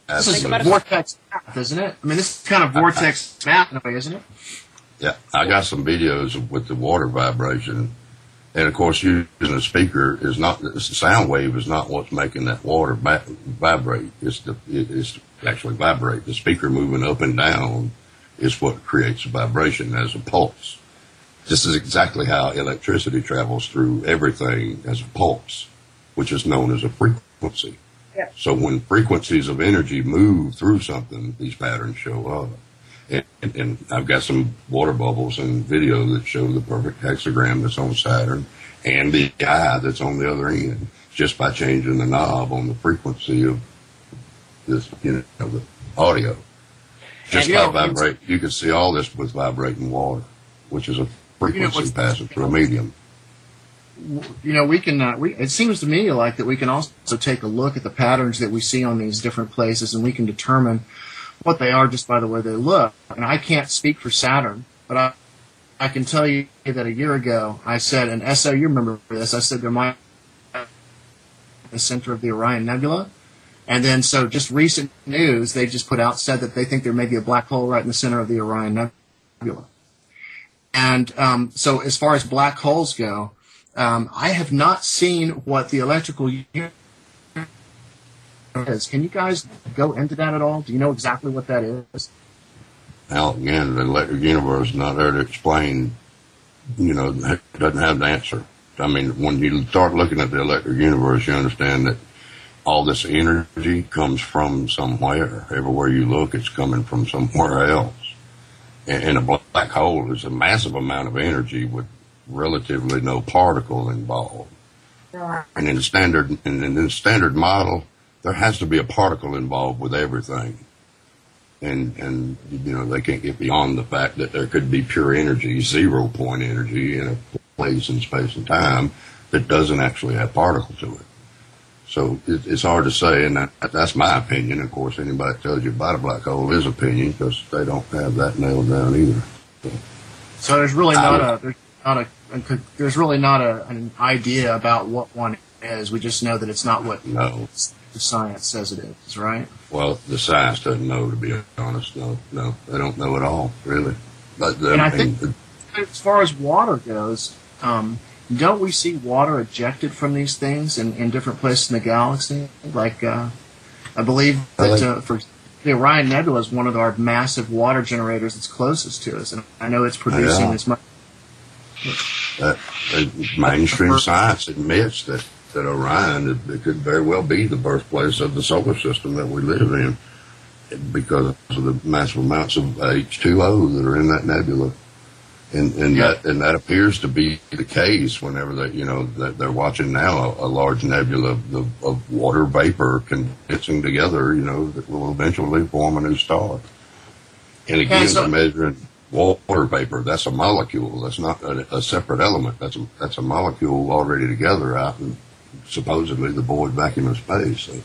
This is a vortex math, isn't it? I mean, this is kind of vortex math in a way, isn't it? Yeah, I got some videos with the water vibration. And, of course, using a speaker is not, the sound wave is not what's making that water vibrate. It's actually vibrate. The speaker moving up and down is what creates a vibration as a pulse. This is exactly how electricity travels through everything as a pulse, which is known as a frequency. Yep. So when frequencies of energy move through something, these patterns show up. And I've got some water bubbles and video that show the perfect hexagram that's on Saturn and the eye that's on the other end, just by changing the knob on the frequency of this, the audio. Just by vibrate, you can see all this with vibrating water, which is a frequency passing through a medium. We can. It seems to me like that we can also take a look at the patterns that we see on these different places, and we can determine what they are just by the way they look. And I can't speak for Saturn, but I can tell you that a year ago I said, and SO, you remember this, I said there might be the center of the Orion Nebula. And then so just recent news they just put out said that they think there may be a black hole right in the center of the Orion Nebula. And so as far as black holes go, I have not seen what the electrical unit is. Can you guys go into that at all? Do you know exactly what that is? Now, again, the electric universe is not there to explain, it doesn't have the answer. I mean, when you start looking at the electric universe, you understand that all this energy comes from somewhere. Everywhere you look, it's coming from somewhere else. And a black hole is a massive amount of energy with relatively no particle involved. Right. And in the standard model, there has to be a particle involved with everything. And they can't get beyond the fact that there could be pure energy, 0 point energy in a place in space and time that doesn't actually have particle to it. So it's hard to say, and that's my opinion. Of course, anybody that tells you about a black hole is opinion because they don't have that nailed down either. So there's really not an idea about what one is. We just know that it's not what the science says it is, right? Well, the science doesn't know, to be honest. No, they don't know at all, really. But I think as far as water goes, don't we see water ejected from these things in different places in the galaxy? Like, I believe that for the Orion Nebula is one of our massive water generators that's closest to us, and I know it's producing as much. Mainstream science admits that Orion it could very well be the birthplace of the solar system that we live in because of the massive amounts of H2O that are in that nebula. And that appears to be the case whenever they're watching now a large nebula of water vapor condensing together, that will eventually form a new star. And again, they're measuring water vapor. That's a molecule. That's not a separate element. That's a molecule already together out in supposedly the void vacuum of space. So.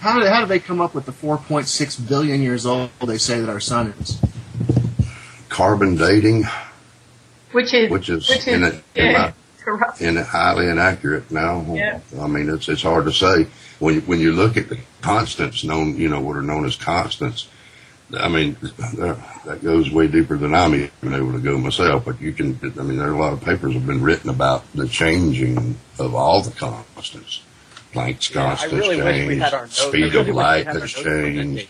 How do they come up with the 4.6 billion years old they say that our sun is? Carbon dating. Which is highly inaccurate now. Yeah. I mean, it's hard to say when you look at the constants known, what are known as constants. I mean, that goes way deeper than I'm even able to go myself. But there are a lot of papers have been written about the changing of all the constants. Planck's constant changed. Speed of light has changed.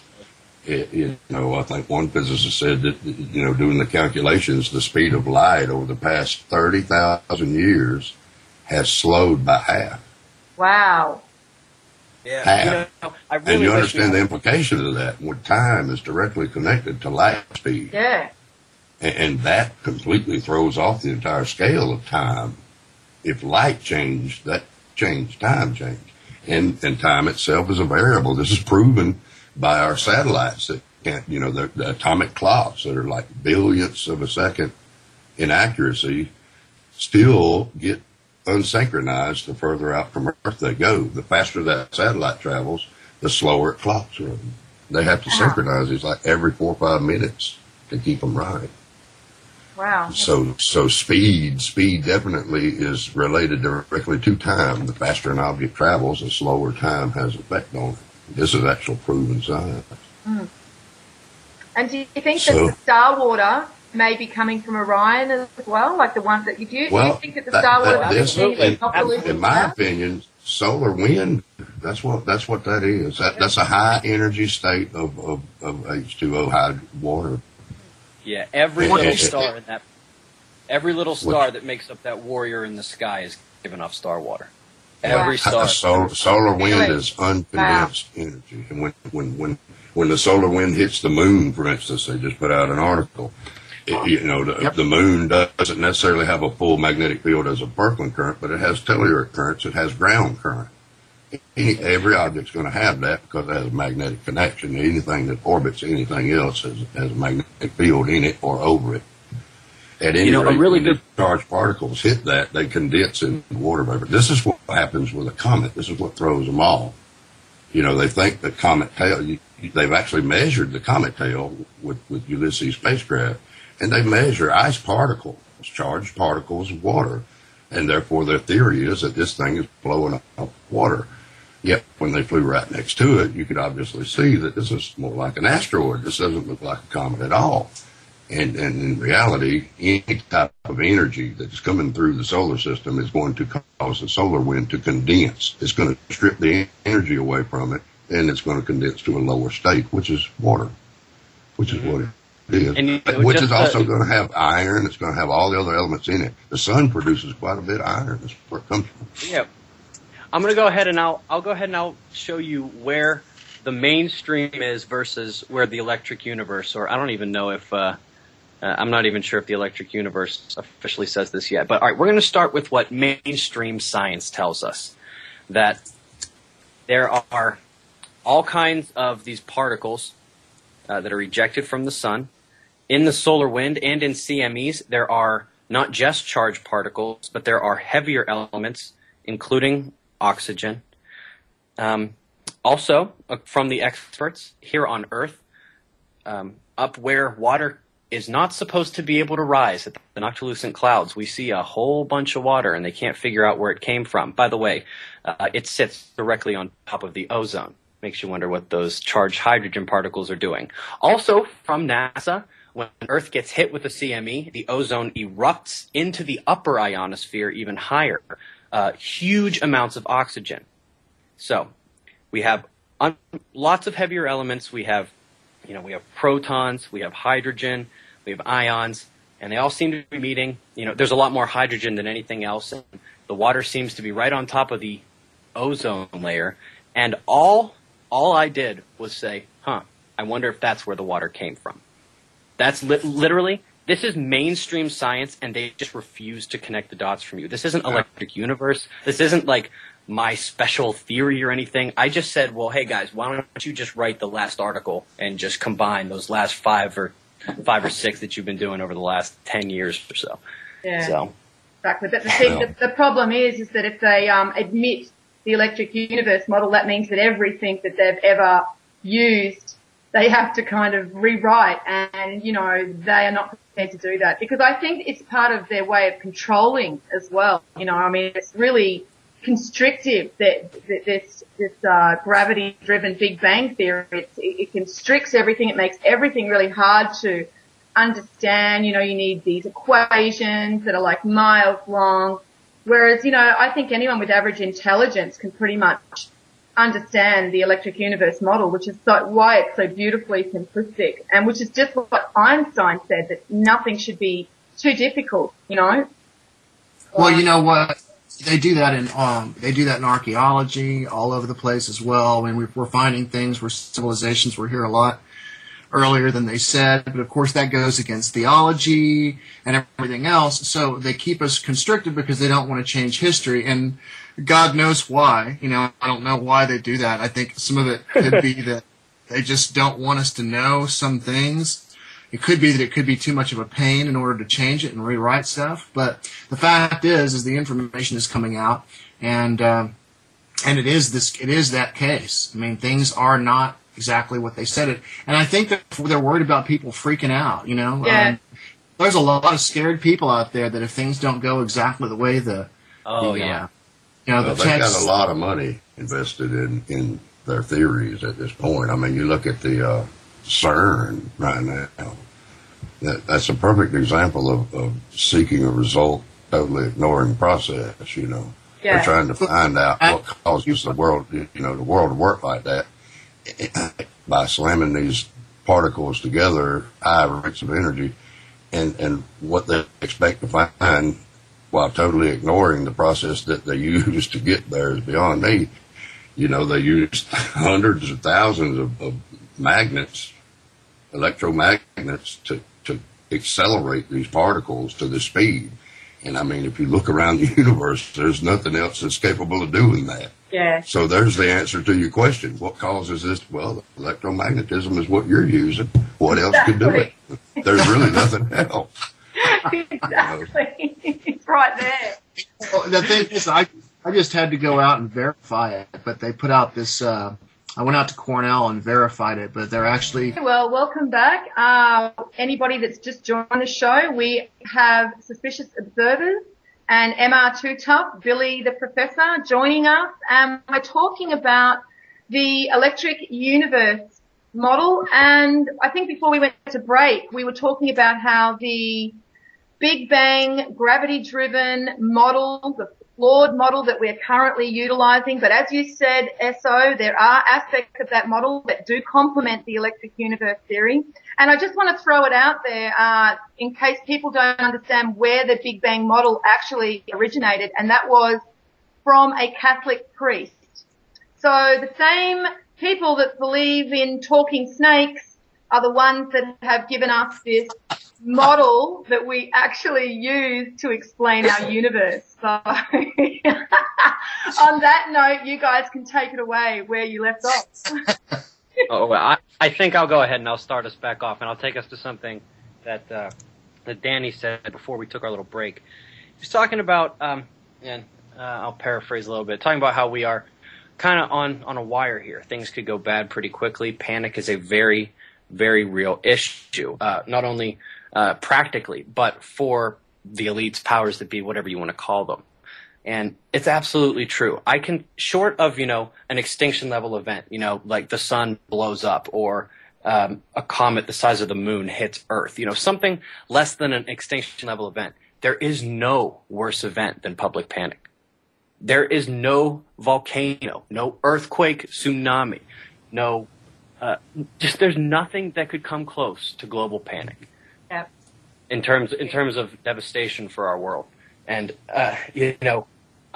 I think one physicist said that, doing the calculations, the speed of light over the past 30,000 years has slowed by half. Wow. Yeah. Half. And you understand the implications of that. When time is directly connected to light speed. Yeah. And that completely throws off the entire scale of time. If light changed, that changed, time changed. And time itself is a variable. This is proven by our satellites that can't, the atomic clocks that are like billionths of a second in accuracy still get unsynchronized the further out from Earth they go. The faster that satellite travels, the slower it clocks run. They have to synchronize these like every 4 or 5 minutes to keep them right. Wow. So speed definitely is related directly to time. The faster an object travels, the slower time has effect on it. This is actual proven science. Mm. And do you think that the star water may be coming from Orion as well, like the one that you do? Do you think that the star water in my opinion, solar wind, that's what that is. That's a high energy state of H2O, high water. Yeah, every little star that makes up that warrior in the sky is giving off star water. Every star. Solar wind is uncondensed energy, and when the solar wind hits the moon, for instance, they just put out an article. The moon doesn't necessarily have a full magnetic field as a Birkeland current, but it has telluric currents. It has ground current. Every object's going to have that because it has a magnetic connection. Anything that orbits anything else has a magnetic field in it or over it. At any rate, when charged particles hit that, they condense in water vapor. This is what happens with a comet. This is what throws them off. They think the comet tail, they've actually measured the comet tail with Ulysses spacecraft, and they measure ice particles, charged particles of water. And therefore, their theory is that this thing is blowing up water. Yet, when they flew right next to it, you could obviously see that this is more like an asteroid. This doesn't look like a comet at all. And in reality, any type of energy that's coming through the solar system is going to cause the solar wind to condense. It's going to strip the energy away from it, and it's going to condense to a lower state, which is water, which is what it is. Which is also going to have iron. It's going to have all the other elements in it. The sun produces quite a bit of iron. That's where it comes from. Yeah. I'm going to go ahead and I'll go ahead and I'll show you where the mainstream is versus where the electric universe, or I don't even know if I'm not even sure if the electric universe officially says this yet. But all right, we're going to start with what mainstream science tells us, that there are all kinds of these particles that are ejected from the sun. In the solar wind and in CMEs, there are not just charged particles, but there are heavier elements, including oxygen. Also, from the experts here on Earth, up where water is not supposed to be able to rise at the noctilucent clouds, we see a whole bunch of water, and they can't figure out where it came from. By the way, it sits directly on top of the ozone. Makes you wonder what those charged hydrogen particles are doing. Also, from NASA, when Earth gets hit with a CME, the ozone erupts into the upper ionosphere even higher. Huge amounts of oxygen. So, we have lots of heavier elements. We have protons, we have hydrogen, we have ions, and they all seem to be meeting. There's a lot more hydrogen than anything else, and the water seems to be right on top of the ozone layer. And all I did was say, I wonder if that's where the water came from. That's literally This is mainstream science, and they just refuse to connect the dots from you. This isn't Electric Universe. This isn't like my special theory or anything. I just said, well, hey guys, why don't you just write the last article and just combine those last five or six that you've been doing over the last 10 years or so. Yeah. So. Exactly. But the problem is that if they admit the Electric Universe model, that means that everything that they've ever used, they have to kind of rewrite, and, you know, they are not prepared to do that, because I think it's part of their way of controlling as well. You know, I mean, it's really constrictive, that this gravity-driven Big Bang theory. It constricts everything. It makes everything really hard to understand. You know, you need these equations that are like miles long. Whereas, you know, I think anyone with average intelligence can pretty much understand the Electric Universe model, which is why it's so beautifully simplistic, and which is just what Einstein said, that nothing should be too difficult, you know? Well, you know what? They do that in archaeology all over the place as well. I mean, we're finding things where civilizations were here a lot earlier than they said, but of course that goes against theology and everything else. So they keep us constricted because they don't want to change history, and God knows why. You know, I don't know why they do that. I think some of it could be that they just don't want us to know some things. It could be that it could be too much of a pain in order to change it and rewrite stuff. But the fact is the information is coming out, and it is that case. I mean, things are not exactly what they said it. And I think that they're worried about people freaking out, you know. Yeah. There's a lot of scared people out there that if things don't go exactly the way the they've got a lot of money invested in their theories at this point. I mean, you look at the CERN right now. That's a perfect example of seeking a result, totally ignoring the process, you know. Yeah. They're trying to find out what causes the world to work like that by slamming these particles together, high rates of energy, and what they expect to find while totally ignoring the process that they use to get there is beyond me. You know, they used hundreds of thousands of magnets, electromagnets, to accelerate these particles to the speed. And I mean, if you look around the universe, there's nothing else that's capable of doing that. Yeah. So there's the answer to your question. What causes this? Well, electromagnetism is what you're using. What else could do it? There's really nothing else. Exactly. It's right there. Well, the thing is, I just had to go out and verify it, but they put out this, I went out to Cornell and verified it, but they're actually... Well, welcome back. Anybody that's just joined the show, we have Suspicious Observers and Mr2Tuff2, Billy the Professor, joining us, and we're talking about the Electric Universe model. And I think before we went to break, we were talking about how the Big Bang gravity-driven model, the flawed model that we're currently utilizing, but as you said, SO, there are aspects of that model that do complement the Electric Universe theory. And I just want to throw it out there in case people don't understand where the Big Bang model actually originated, and that was from a Catholic priest. So the same people that believe in talking snakes are the ones that have given us this model that we actually use to explain our universe. So on that note, you guys can take it away where you left off. I think I'll go ahead and I'll start us back off, and I'll take us to something that Danny said before we took our little break. He was talking about, and I'll paraphrase a little bit, talking about how we are kind of on a wire here. Things could go bad pretty quickly. Panic is a very, very real issue, not only practically, but for the elites, powers that be, whatever you want to call them. And it's absolutely true. I can, short of, an extinction level event, like the sun blows up or a comet the size of the moon hits Earth, something less than an extinction level event, there is no worse event than public panic. There is no volcano, no earthquake, tsunami, no, there's nothing that could come close to global panic. Yep. In terms of devastation for our world. And,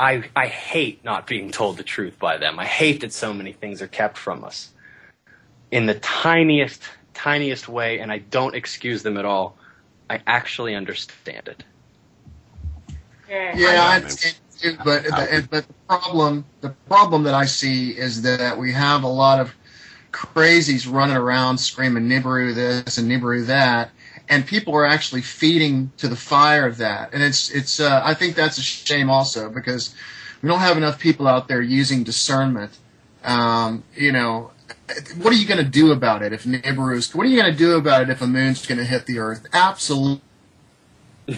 I hate not being told the truth by them. I hate that so many things are kept from us in the tiniest way, and I don't excuse them at all. I actually understand it. Yeah, I understand too, but the problem that I see is that we have a lot of crazies running around screaming Nibiru this and Nibiru that, and people are actually feeding to the fire of that. And it's I think that's a shame also, because we don't have enough people out there using discernment. You know, what are you going to do about it if Nibiru's? What are you going to do about it if a moon's going to hit the Earth? Absolutely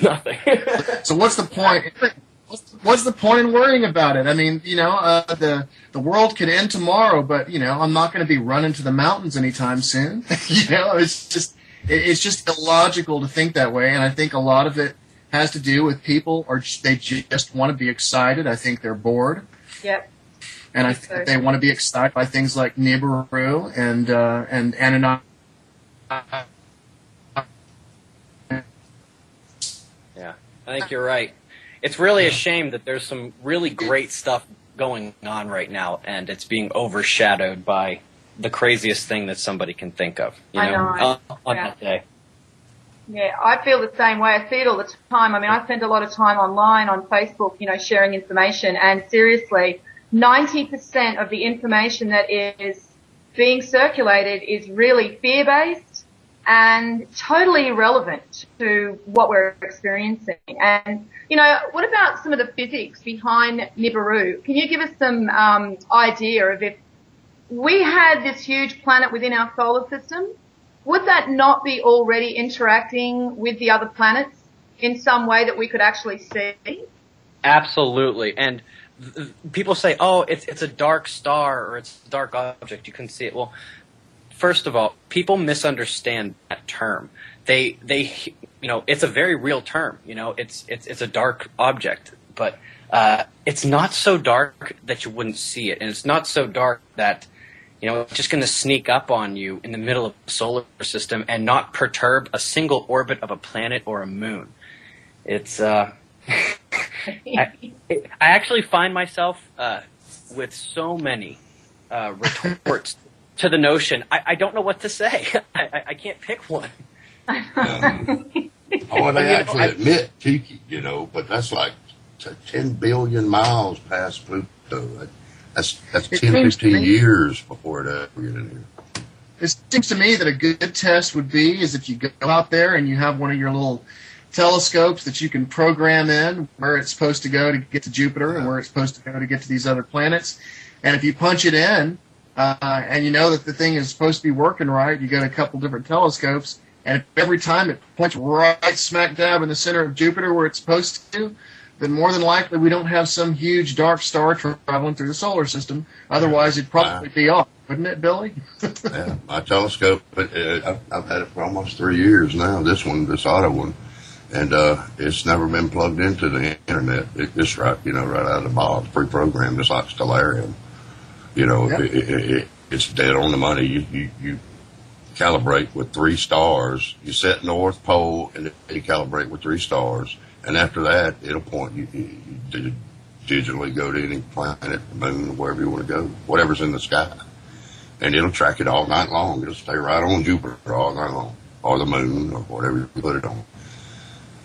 nothing. So what's the point? What's the point in worrying about it? I mean, you know, the world could end tomorrow, but you know, I'm not going to be running to the mountains anytime soon. You know, it's just illogical to think that way, and I think a lot of it has to do with people, or they just want to be excited. I think they're bored. Yep. And I think they want to be excited by things like Nibiru and Anunnaki. Yeah, I think you're right. It's really a shame that there's some really great stuff going on right now, and it's being overshadowed by the craziest thing that somebody can think of. You know, on that day. Yeah, I feel the same way. I see it all the time. I mean, I spend a lot of time online on Facebook, you know, sharing information, and seriously, 90% of the information that is being circulated is really fear-based and totally irrelevant to what we're experiencing. And, you know, what about some of the physics behind Nibiru? Can you give us some idea of if we had this huge planet within our solar system, would that not be already interacting with the other planets in some way that we could actually see? Absolutely. And people say, oh, it's a dark star or it's a dark object, you couldn't see it. Well, first of all, people misunderstand that term. They you know, it's a very real term. You know, it's a dark object, but it's not so dark that you wouldn't see it, and it's not so dark that, you know, it's just going to sneak up on you in the middle of the solar system and not perturb a single orbit of a planet or a moon. It's I actually find myself with so many retorts to the notion. I don't know what to say. I can't pick one. Oh, they actually admit Tiki, you know, but that's like 10 billion miles past Pluto. That's 10, 15 years before it ever get in here. It seems to me that a good test would be is if you go out there and you have one of your little telescopes that you can program in where it's supposed to go to get to Jupiter and where it's supposed to go to get to these other planets. And if you punch it in and you know that the thing is supposed to be working right, you get a couple different telescopes, and if every time it points right smack dab in the center of Jupiter where it's supposed to, then more than likely we don't have some huge dark star traveling through the solar system. Otherwise, it'd probably be off, wouldn't it, Billy? Yeah, my telescope, I've had it for almost 3 years now, this auto one. And it's never been plugged into the internet. It's right, you know, right out of the box, pre-programmed, just like Stellarium. You know, yep. It's dead on the money. You calibrate with 3 stars. You set North Pole, and you calibrate with 3 stars. And after that, it'll point you digitally go to any planet, moon, wherever you want to go, whatever's in the sky. And it'll track it all night long. It'll stay right on Jupiter all night long, or the moon, or whatever you put it on.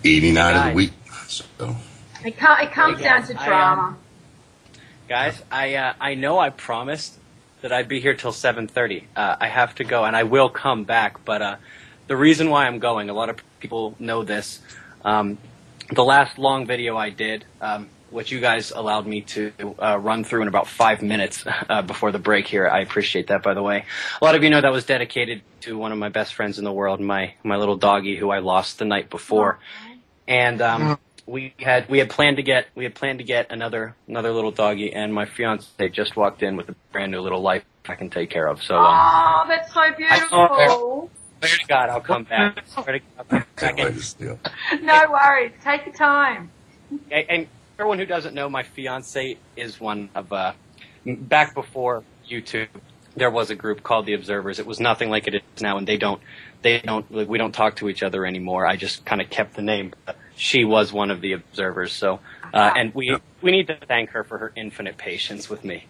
80 night of the week. So. It comes down to drama. Guys, I know I promised that I'd be here till 7:30. I have to go, and I will come back. But the reason why I'm going, a lot of people know this. The last long video I did, which you guys allowed me to run through in about 5 minutes before the break here. I appreciate that, by the way. A lot of you know that was dedicated to one of my best friends in the world, my little doggy who I lost the night before. And we had planned to get another little doggy, and my fiance just walked in with a brand new little life I can take care of. So oh, that's so beautiful. Swear to God, I'll come back. Swear to God, I'll come back. No worries. Take your time. And for everyone who doesn't know, my fiance is one of back before YouTube. There was a group called the Observers. It was nothing like it is now, and we don't talk to each other anymore. I just kind of kept the name. She was one of the Observers, so and we need to thank her for her infinite patience with me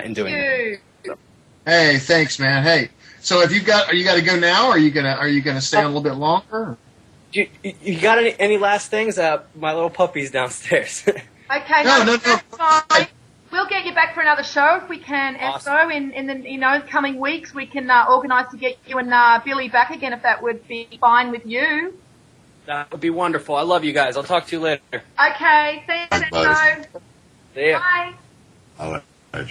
in doing it. So. Hey, thanks, man. Hey, so are you got to go now? Or are you gonna stay a little bit longer? You got any last things? My little puppy's downstairs. Okay, No. fine. We'll get you back for another show if we can, Awesome. Esso. In the coming weeks, we can organise to get you and Billy back again if that would be fine with you. That would be wonderful. I love you guys. I'll talk to you later. Okay, see you, Bye. Esso. See ya. Bye. I like that.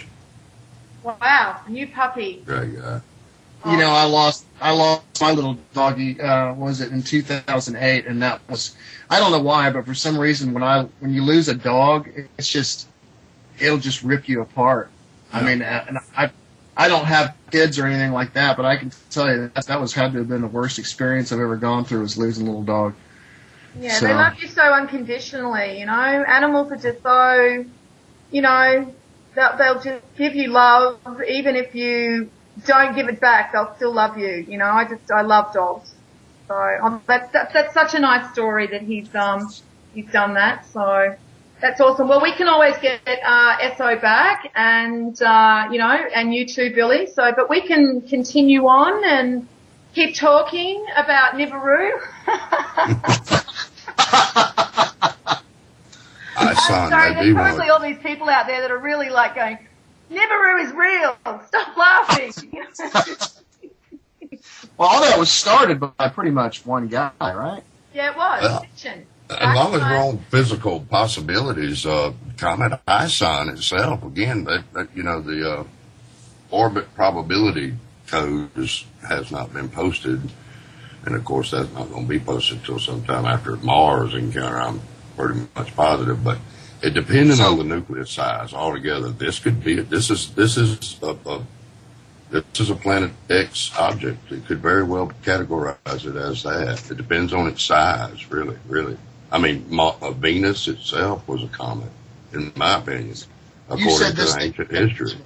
Wow, a new puppy. Great guy. You know, I lost my little doggy. Was it in 2008? And that was, I don't know why, but for some reason, when you lose a dog, it's just, it'll just rip you apart. I mean, and I don't have kids or anything like that, but I can tell you that was had to have been the worst experience I've ever gone through, was losing a little dog. Yeah, So- they love you so unconditionally, you know. Animals are just so, you know, they'll just give you love, even if you don't give it back, they'll still love you. You know, I love dogs. So that's such a nice story that he's done that. So that's awesome. Well, we can always get Esso back, and you know, and you too, Billy. So, but we can continue on and keep talking about Nibiru. Son, Sorry, maybe there's one. probably all these people out there that are really like going, Nibiru is real. Stop laughing. Well, all that was started by pretty much one guy, right? Yeah, it was. Well, Fiction. As long as we're on physical possibilities, Comet ISON itself, again, that you know, the orbit probability code has not been posted. And, of course, that's not going to be posted until sometime after Mars encounter. I'm pretty much positive. But it depending on the nucleus size altogether, this is a Planet X object. It could very well categorize it as that. It depends on its size, really, really. I mean, Venus itself was a comet, in my opinion, according to ancient history.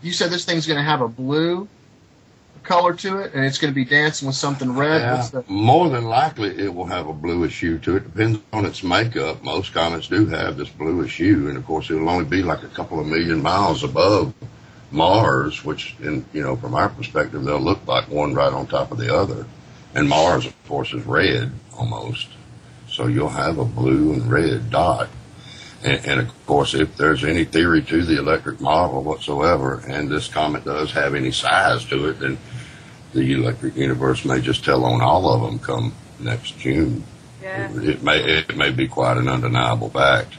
You said this thing's going to have a blue color to it, and it's going to be dancing with something red. Yeah, more than likely, it will have a bluish hue to it. Depends on its makeup. Most comets do have this bluish hue, and of course, it'll only be like a couple of million miles above Mars, which, from our perspective, they'll look like one right on top of the other. And Mars, of course, is red almost. So you'll have a blue and red dot. And of course, if there's any theory to the electric model whatsoever, and this comet does have any size to it, then the electric universe may just tell on all of them come next June. Yeah. It may be quite an undeniable fact.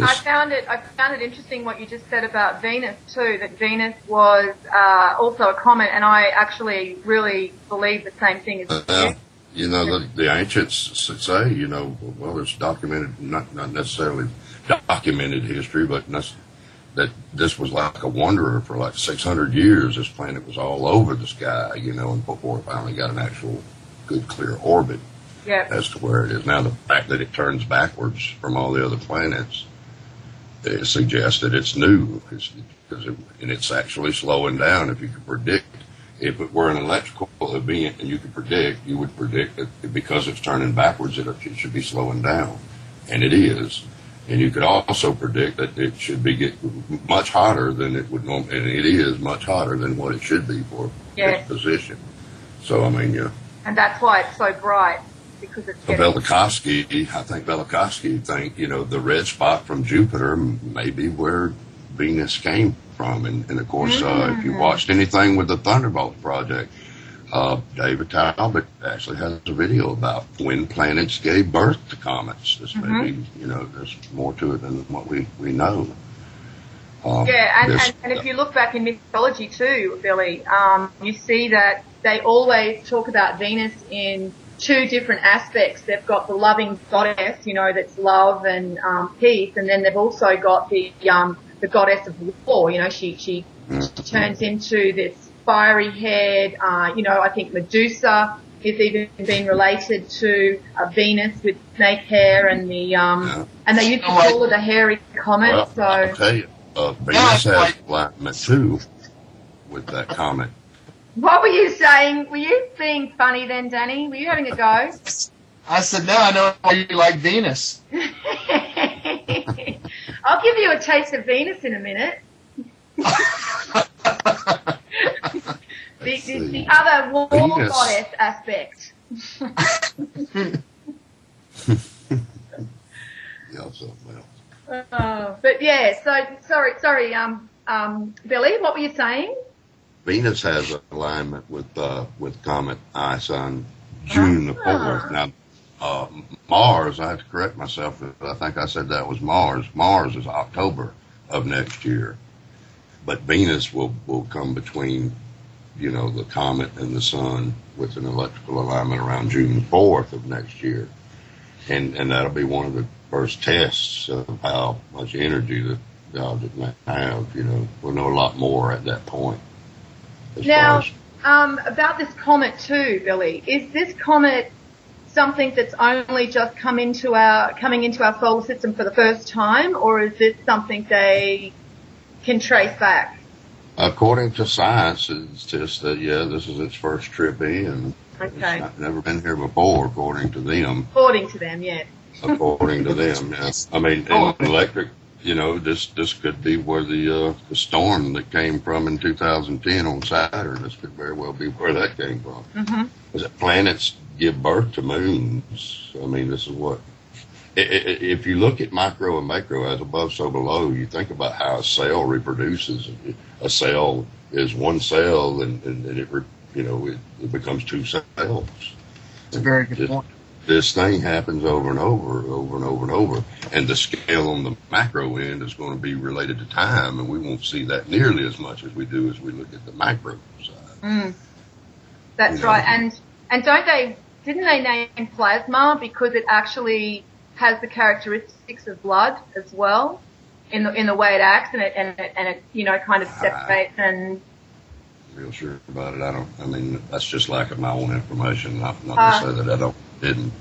I found it interesting what you just said about Venus too, that Venus was also a comet, and I actually really believe the same thing as you. The ancients say, well, it's documented, not necessarily documented history, but that this was like a wanderer for like 600 years. This planet was all over the sky, and before it finally got an actual good, clear orbit as to where it is. Now, the fact that it turns backwards from all the other planets, it suggests that it's new, and it's actually slowing down. If you could predict, if it were an electrical event and you could predict, you would predict that because it's turning backwards, it should be slowing down. And it is. And you could also predict that it should be get much hotter than it would normally, and it is much hotter than what it should be for its position. So, I mean, and that's why it's so bright, because it's getting... I think Velikovsky think, the red spot from Jupiter may be where Venus came from. And of course, if you watched anything with the Thunderbolt project, David Talbot actually has a video about when planets gave birth to comets. This may be, there's more to it than what we know. And if you look back in mythology too, Billy, you see that they always talk about Venus in two different aspects. They've got the loving goddess, that's love and peace, and then they've also got the goddess of war. She turns into this fiery haired, I think Medusa is even been related to Venus with snake hair, and and they used to call it a hairy comet. Well, so I'll tell you, Venus has alignment too with that comet. what were you saying? Were you being funny then, Danny? Were you having a go? I said, no, I know why you like Venus. I'll give you a taste of Venus in a minute. The other war goddess aspect. Yeah, so well. But yeah, so sorry, Billy, what were you saying? Venus has an alignment with Comet Ice on June the 4th. Now, Mars, I have to correct myself. I think I said that was Mars. Mars is October of next year, but Venus will come between, the comet and the sun with an electrical alignment around June 4th of next year, and that'll be one of the first tests of how much energy the object may have. We'll know a lot more at that point. Now, about this comet too, Billy, is this comet something that's only just coming into our solar system for the first time, or is this something they can trace back? According to science, it's just that, this is its first trip in. Okay. It's never been here before, according to them. According to them, yes. According to them, yes. I mean, in electric, this could be where the storm that came from in 2010 on Saturn, this could very well be where that came from. Mm-hmm. Because planets give birth to moons. I mean, this is what, if you look at micro and macro as above, so below, you think about how a cell reproduces. A cell is one cell, and it becomes two cells. It's a very good point. This thing happens over and over, and the scale on the macro end is going to be related to time, and we won't see that nearly as much as we do as we look at the macro side. That's right, and didn't they name plasma because it actually has the characteristics of blood as well in the way it acts, and it kind of separates and. Real sure about it. That's just lack of my own information. Not to say that I didn't.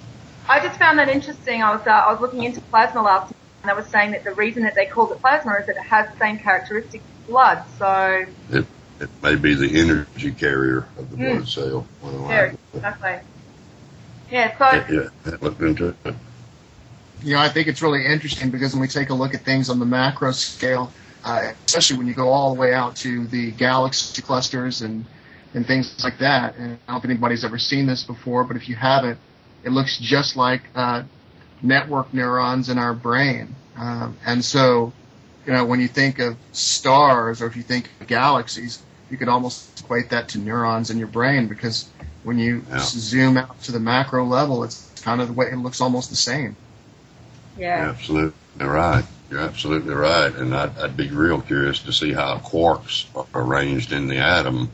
I just found that interesting. I was looking into plasma last night, and they were saying that the reason that they called it plasma is that it has the same characteristics as blood. So it may be the energy carrier of the blood cell. Exactly. Yeah. So looked into it. I think it's really interesting because when we take a look at things on the macro scale, especially when you go all the way out to the galaxy clusters and things like that. And I don't know if anybody's ever seen this before, but if you haven't, it looks just like network neurons in our brain. And so, when you think of stars or if you think of galaxies, you could almost equate that to neurons in your brain because when you zoom out to the macro level, it's kind of the way it looks almost the same. Yeah. You're absolutely right. You're absolutely right. And I'd be real curious to see how quarks are arranged in the atom.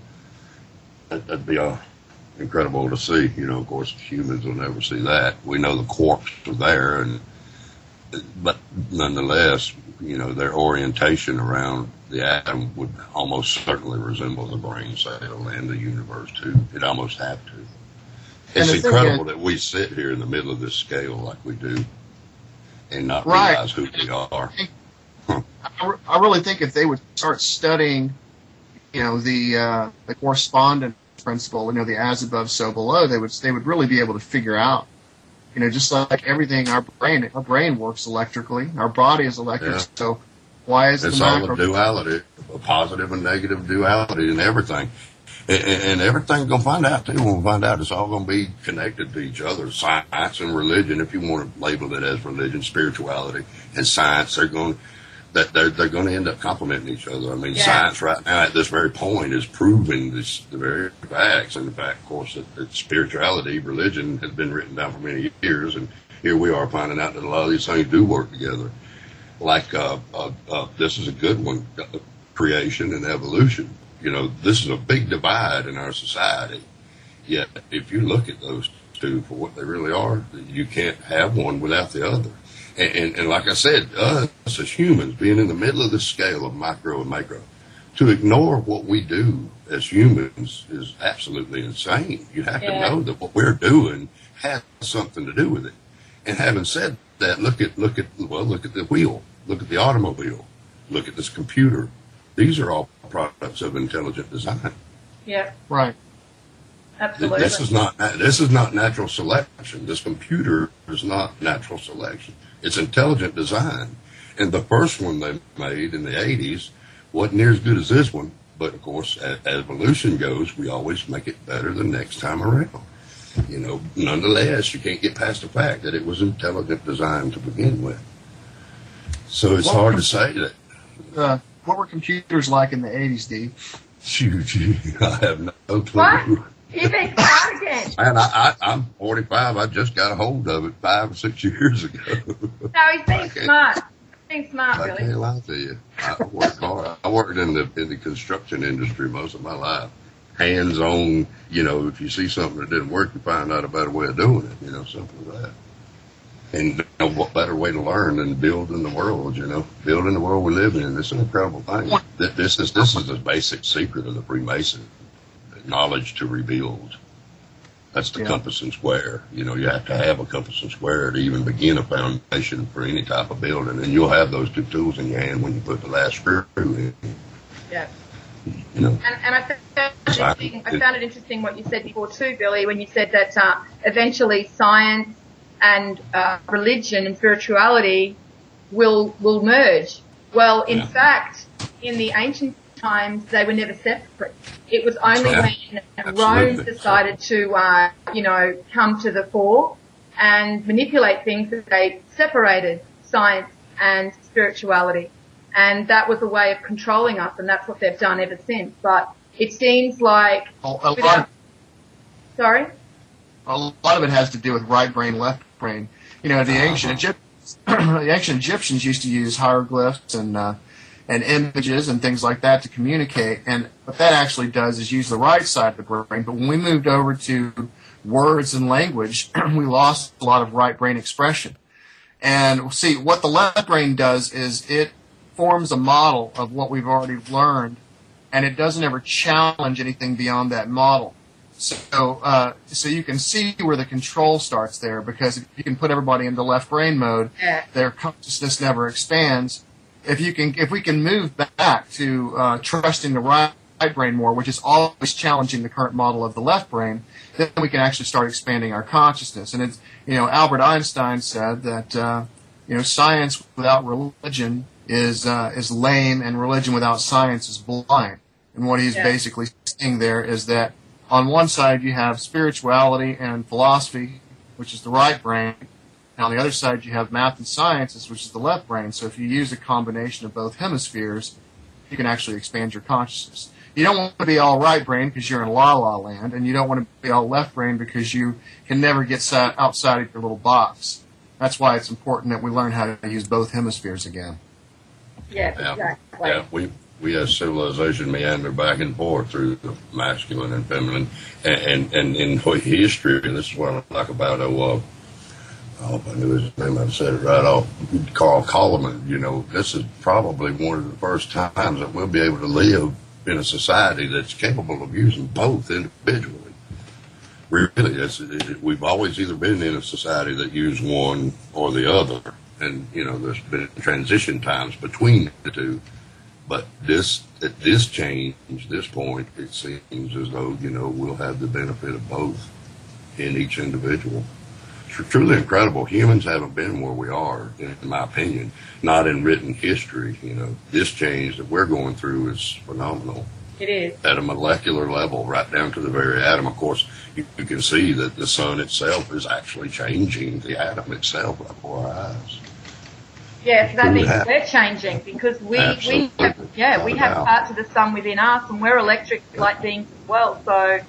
That'd be incredible to see. Of course, humans will never see that. We know the quarks are there, but nonetheless, their orientation around the atom would almost certainly resemble the brain cell and the universe too. It almost have to. It's incredible that we sit here in the middle of this scale like we do and not realize who we are. I really think if they would start studying, the correspondence principle, the as above, so below, they would really be able to figure out, just like everything, our brain works electrically, our body is electric, so why is it's all a duality, a positive and negative duality in everything. And everything's going to find out, too. When we find out, it's all going to be connected to each other. Science and religion, if you want to label it as religion, spirituality, and science, they're going to end up complementing each other. Science right now at this very point is proving the very facts. And in fact, of course, that spirituality, religion has been written down for many years. And here we are finding out that a lot of these things do work together. Like, this is a good one, creation and evolution. This is a big divide in our society. Yet, if you look at those two for what they really are, you can't have one without the other. And like I said, us as humans, being in the middle of this scale of micro and macro, to ignore what we do as humans is absolutely insane. You have to know that what we're doing has something to do with it. And having said that, look at the wheel, look at the automobile, look at this computer. These are all products of intelligent design. Yeah. Right. Absolutely. This is not natural selection. This computer is not natural selection. It's intelligent design. And the first one they made in the 80s wasn't near as good as this one. But, of course, as evolution goes, we always make it better the next time around. Nonetheless, you can't get past the fact that it was intelligent design to begin with. So it's hard to say that. What were computers like in the 80s, Steve? Shoot, I have no clue. What? You think smart again? Man, I'm 45. I just got a hold of it 5 or 6 years ago. No, he's being smart. Being smart, I really. can't lie to you. I worked hard. I worked in the construction industry most of my life. Hands-on, if you see something that didn't work, you find out a better way of doing it, simple as that. And what better way to learn than building the world, building the world we live in. It's an incredible thing. This is the basic secret of the Freemason. Knowledge to rebuild. That's the compass and square. You have to have a compass and square to even begin a foundation for any type of building. And you'll have those two tools in your hand when you put the last screw in. Yeah. And I found it interesting what you said before too, Billy, when you said that eventually science and religion and spirituality will merge. Well, in fact, in the ancient times, they were never separate. It was only when Rome decided to, come to the fore and manipulate things that they separated science and spirituality. And that was a way of controlling us, and that's what they've done ever since. But it seems like... Sorry? A lot of it has to do with right brain, left brain. The ancient Egyptians used to use hieroglyphs and images and things like that to communicate. And what that actually does is use the right side of the brain. But when we moved over to words and language, we lost a lot of right brain expression. And see, what the left brain does is it forms a model of what we've already learned, and it doesn't ever challenge anything beyond that model. So you can see where the control starts there, because if you can put everybody into left brain mode, their consciousness never expands. If we can move back to trusting the right brain more, which is always challenging the current model of the left brain, then we can actually start expanding our consciousness. And it's, Albert Einstein said that science without religion is lame, and religion without science is blind. And what he's basically saying there is that on one side you have spirituality and philosophy, which is the right brain, and on the other side you have math and sciences, which is the left brain. So if you use a combination of both hemispheres, you can actually expand your consciousness. You don't want to be all right brain because you're in la-la land, and you don't want to be all left brain because you can never get outside of your little box. That's why it's important that we learn how to use both hemispheres again. Yeah, exactly. Yeah, we as civilization meander back and forth through the masculine and feminine, and in history, and this is what I like about I hope I knew his name, I said it right off, Carl Coleman. This is probably one of the first times that we'll be able to live in a society that's capable of using both individually. Really, we've always either been in a society that used one or the other, and there's been transition times between the two. But at this change, this point, it seems as though we'll have the benefit of both in each individual. Truly incredible. Humans haven't been where we are, in my opinion, not in written history. This change that we're going through is phenomenal. It is. At a molecular level, right down to the very atom. Of course, you can see that the sun itself is actually changing the atom itself before our eyes. Yeah, so that means we're changing, because we have parts of the sun within us, and we're electric light beings as well. So,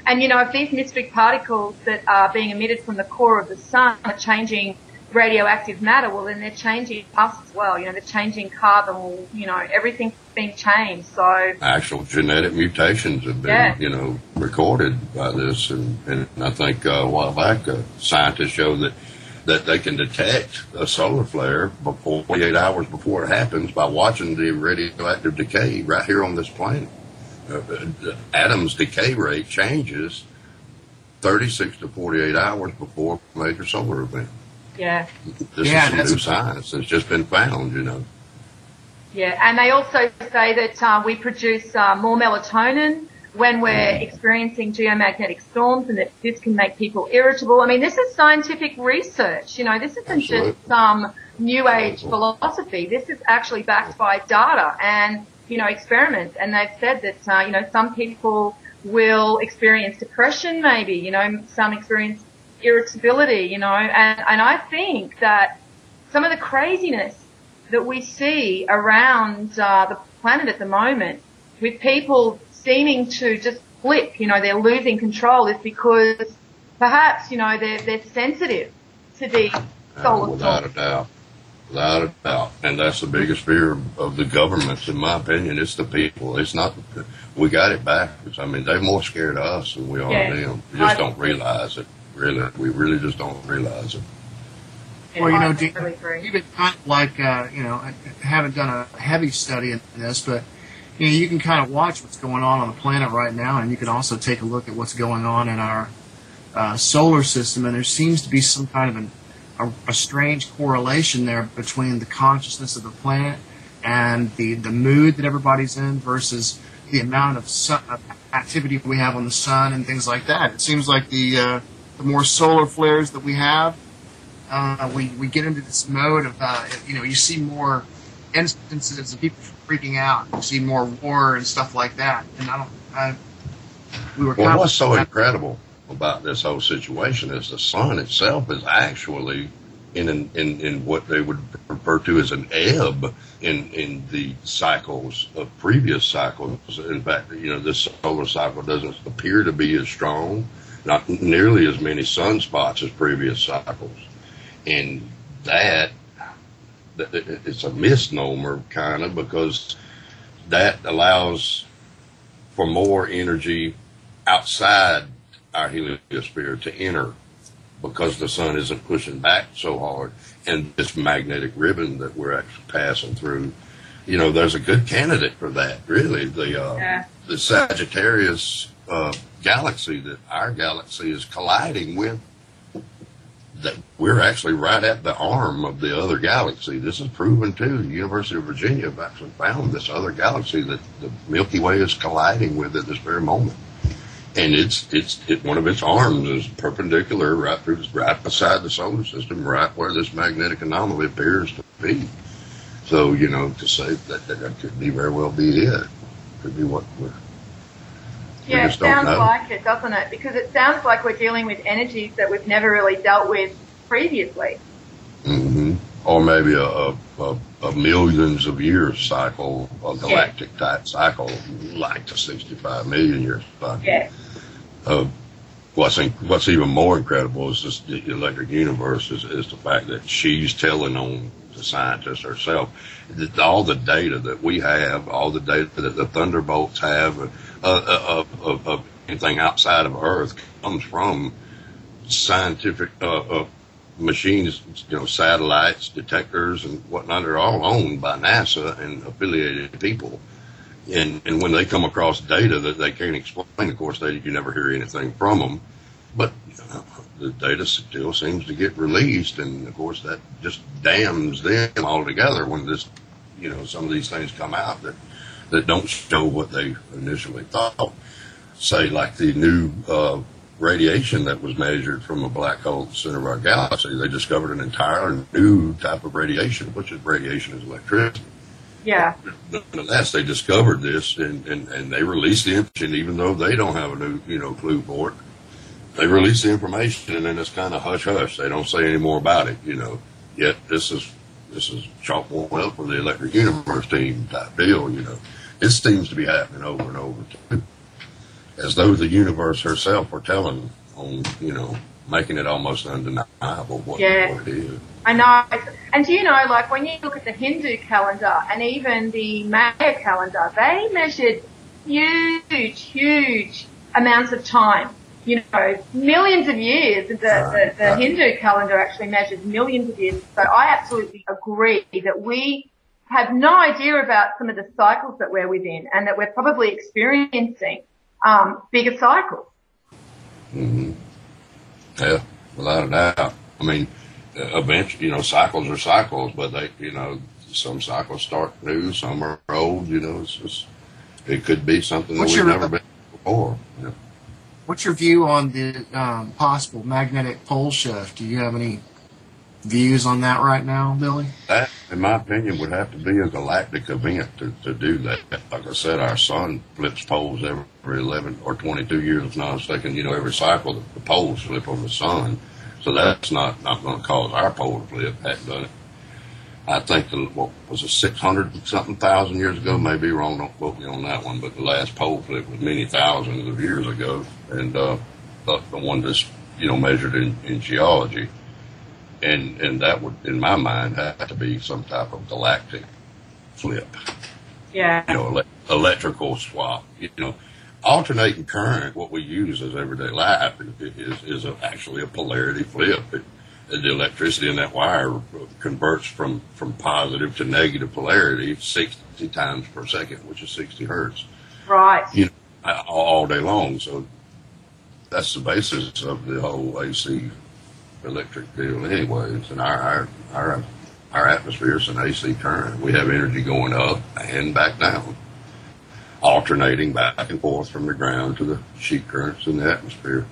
and if these mystic particles that are being emitted from the core of the sun are changing radioactive matter, well, then they're changing us as well. They're changing carbon. Everything's being changed. So actual genetic mutations have been, recorded by this, and I think a while back, scientists showed that they can detect a solar flare 48 hours before it happens by watching the radioactive decay right here on this planet. The atom's decay rate changes 36 to 48 hours before a major solar event. Yeah. This is some new science that's just been found, Yeah, and they also say that we produce more melatonin when we're experiencing geomagnetic storms, and that this can make people irritable. I mean, this is scientific research. This isn't just some new age philosophy. This is actually backed by data and, experiments. And they've said that, some people will experience depression maybe, you know, some experience irritability, you know, and I think that some of the craziness that we see around the planet at the moment with people seeming to just flip, you know, they're losing control is because perhaps, you know, they're sensitive to the solar without a doubt. Without a doubt. And that's the biggest fear of the governments, in my opinion. It's the people. It's not, we got it backwards. I mean, they're more scared of us than we are of them. We just don't realize it. Really. We really just don't realize it. Well, you know, even kind of like, you know, I haven't done a heavy study in this, but, you know, you can kind of watch what's going on the planet right now, and you can also take a look at what's going on in our solar system, and there seems to be some kind of a strange correlation there between the consciousness of the planet and the mood that everybody's in versus the amount of activity we have on the sun and things like that. It seems like the more solar flares that we have, we get into this mode of, you know, you see more instances of people freaking out. You see more war and stuff like that. And what's so incredible about this whole situation is the sun itself is actually in what they would refer to as an ebb in the cycles of previous cycles. In fact, you know, this solar cycle doesn't appear to be as strong, not nearly as many sunspots as previous cycles. And that it's a misnomer kind of, because that allows for more energy outside our heliosphere to enter, because the sun isn't pushing back so hard, and this magnetic ribbon that we're actually passing through, you know, there's a good candidate for that, really. The Sagittarius galaxy that our galaxy is colliding with, that we're actually right at the arm of the other galaxy. This is proven too. The University of Virginia have actually found this other galaxy that the Milky Way is colliding with at this very moment. And one of its arms is perpendicular right beside the solar system, right where this magnetic anomaly appears to be. So, you know, to say that could be very well be it. Could be what we're. Yeah, it sounds like it, doesn't it? Because it sounds like we're dealing with energies that we've never really dealt with previously. Mm-hmm. Or maybe a millions of years cycle, a galactic type cycle, like the 65 million year cycle. Yeah. What's even more incredible is this, the electric universe is the fact that she's telling on the scientist herself that all the data that we have, all the data that the thunderbolts have of anything outside of Earth comes from scientific machines, you know, satellites, detectors, and whatnot. They're all owned by NASA and affiliated people. And when they come across data that they can't explain, of course, you never hear anything from them. But the data still seems to get released, and of course that just damns them altogether when some of these things come out that don't show what they initially thought. Say, like the new radiation that was measured from a black hole at the center of our galaxy. They discovered an entire new type of radiation, which is radiation is electricity. Yeah. Nonetheless, they discovered this, and they released the information, even though they don't have a new clue for it. They release the information, and then it's kind of hush-hush. They don't say any more about it, Yet this is chalk one up for the electric universe team type deal, It seems to be happening over and over, too. As though the universe herself were telling on, making it almost undeniable what it is. I know. And do you know, like, when you look at the Hindu calendar and even the Maya calendar, they measured huge amounts of time. Millions of years. The Hindu calendar actually measured millions of years. So I absolutely agree that we have no idea about some of the cycles that we're within, and that we're probably experiencing bigger cycles. Mm-hmm. Yeah, without a doubt. I mean, eventually, cycles are cycles, but they, some cycles start new, some are old. It could be something that we've never been before. Yeah. What's your view on the possible magnetic pole shift? Do you have any views on that right now, Billy? That, in my opinion, would have to be a galactic event to do that. Like I said, our sun flips poles every 11 or 22 years, if not mistaken. Every cycle, the poles flip on the sun. So that's not going to cause our pole to flip. Hadn't done it. I think, what was it, 600-something thousand years ago? May be wrong, don't quote me on that one, but the last pole flip was many thousands of years ago. And the one that's, measured in geology. And that would, in my mind, have to be some type of galactic flip. Yeah. Electrical swap. Alternating current, what we use as everyday life, is actually a polarity flip. The electricity in that wire converts from positive to negative polarity 60 times per second, which is 60 hertz. Right. All day long. So that's the basis of the whole AC electric deal anyways. And our atmosphere is an AC current. We have energy going up and back down, alternating back and forth from the ground to the sheet currents in the atmosphere.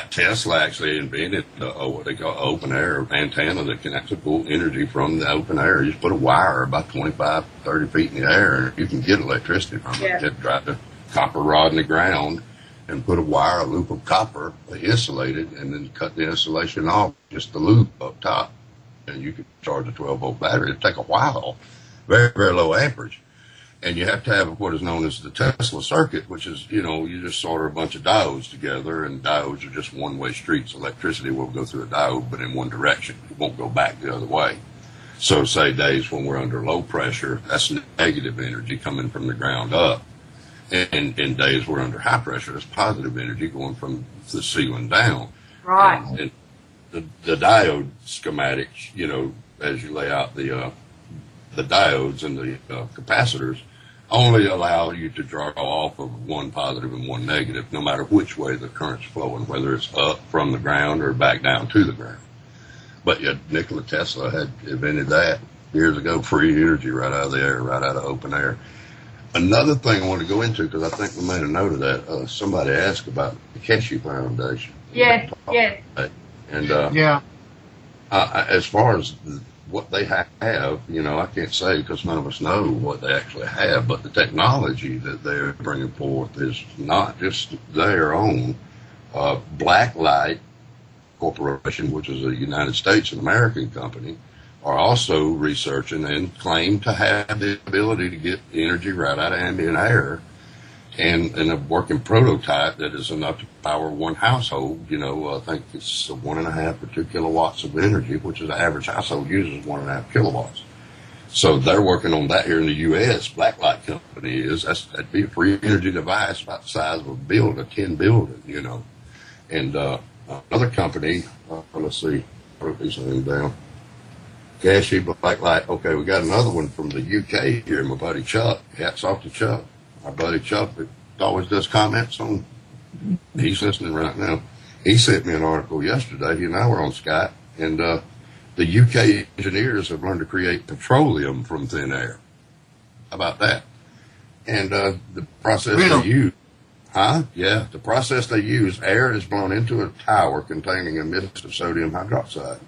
Tesla actually invented what they call open air antenna that can actually pull energy from the open air. You just put a wire about 25, 30 feet in the air, and you can get electricity from it. You have to drive the copper rod in the ground and put a loop of copper, insulate it, and then cut the insulation off, just the loop up top. And you could charge a 12-volt battery. It'd take a while, very, very low amperage. And you have to have what is known as the Tesla circuit, which is, you just solder a bunch of diodes together, and diodes are just one-way streets. Electricity will go through a diode, but in one direction. It won't go back the other way. So say days when we're under low pressure, that's negative energy coming from the ground up. And in days we're under high pressure, that's positive energy going from the ceiling down. Right. And the diode schematics, as you lay out the diodes and the capacitors, only allow you to draw off of one positive and one negative, no matter which way the current's flowing, whether it's up from the ground or back down to the ground. But yet Nikola Tesla had invented that years ago, free energy right out of the air, right out of open air. Another thing I want to go into, because I think we made a note of that, somebody asked about the Keshe Foundation. Yes. And as far as what they have, I can't say because none of us know what they actually have, but the technology that they're bringing forth is not just their own. Blacklight Corporation, which is a United States and American company, are also researching and claim to have the ability to get energy right out of ambient air, and a working prototype that is enough to power one household. I think it's 1.5 or 2 kilowatts of energy, which is the average household uses 1.5 kilowatts. So they're working on that here in the U.S. Blacklight Company that'd be a free energy device about the size of a 10 building, And another company, let's see, I wrote these names down. Keshe, Blacklight. Okay, we got another one from the UK here, my buddy Chuck. Hats off to Chuck. Our buddy Chuck that always does comments on, he's listening right now. He sent me an article yesterday. He and I were on Skype, and the UK engineers have learned to create petroleum from thin air. How about that? And the process they use, the process they use, air is blown into a tower containing a mist of sodium hydroxide,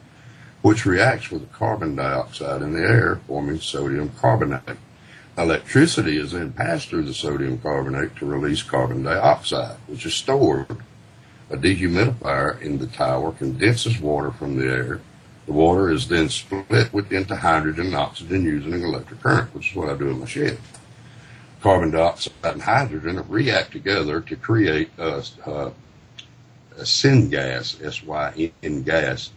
which reacts with the carbon dioxide in the air, forming sodium carbonate. Electricity is then passed through the sodium carbonate to release carbon dioxide, which is stored. A dehumidifier in the tower condenses water from the air. The water is then split into hydrogen and oxygen using an electric current, which is what I do in my shed. Carbon dioxide and hydrogen react together to create a syngas, S-Y-N gas,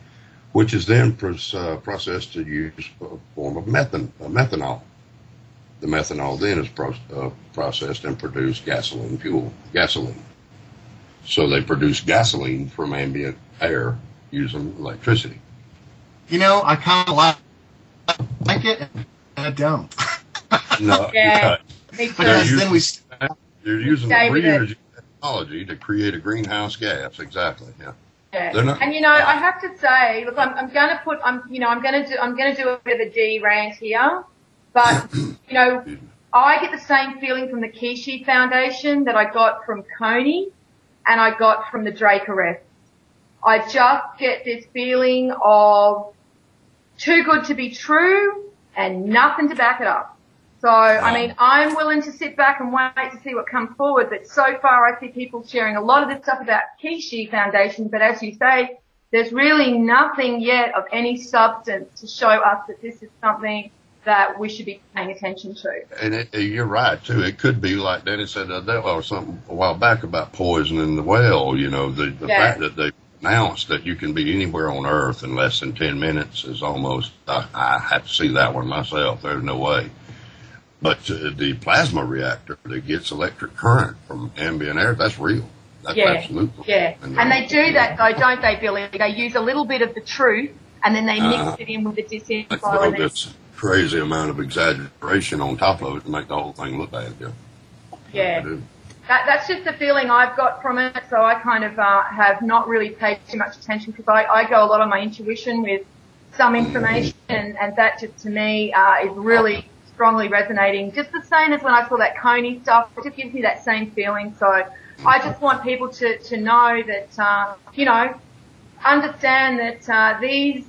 which is then processed to use a form of methanol. The methanol then is processed and produce gasoline. So they produce gasoline from ambient air using electricity. I kind of like it, and I don't. No, because then you're using the free energy technology to create a greenhouse gas. Exactly. Yeah. And I have to say, look, I'm going to do a bit of a D rant here. But, I get the same feeling from the Keshe Foundation that I got from Coney and I got from the Drake arrest. I just get this feeling of too good to be true and nothing to back it up. So, I mean, I'm willing to sit back and wait to see what comes forward, but so far I see people sharing a lot of this stuff about Kishi Foundation, but as you say, there's really nothing yet of any substance to show us that this is something that we should be paying attention to. And you're right, too. It could be like Danny said or something a while back about poisoning the well. You know, the fact that they announced that you can be anywhere on Earth in less than 10 minutes is almost, I have to see that one myself. There's no way. But the plasma reactor that gets electric current from ambient air, that's real. That's absolutely. Yeah. And they do that, though, don't they, Billy? They use a little bit of the truth, and then they mix it in with the disinfo. That's crazy amount of exaggeration on top of it to make the whole thing look bad. Yeah. That's just the feeling I've got from it, so I kind of have not really paid too much attention because I go a lot on my intuition with some information, and that just to me is really strongly resonating. Just the same as when I saw that Coney stuff, it just gives me that same feeling. So I just want people to know that, you know, understand that these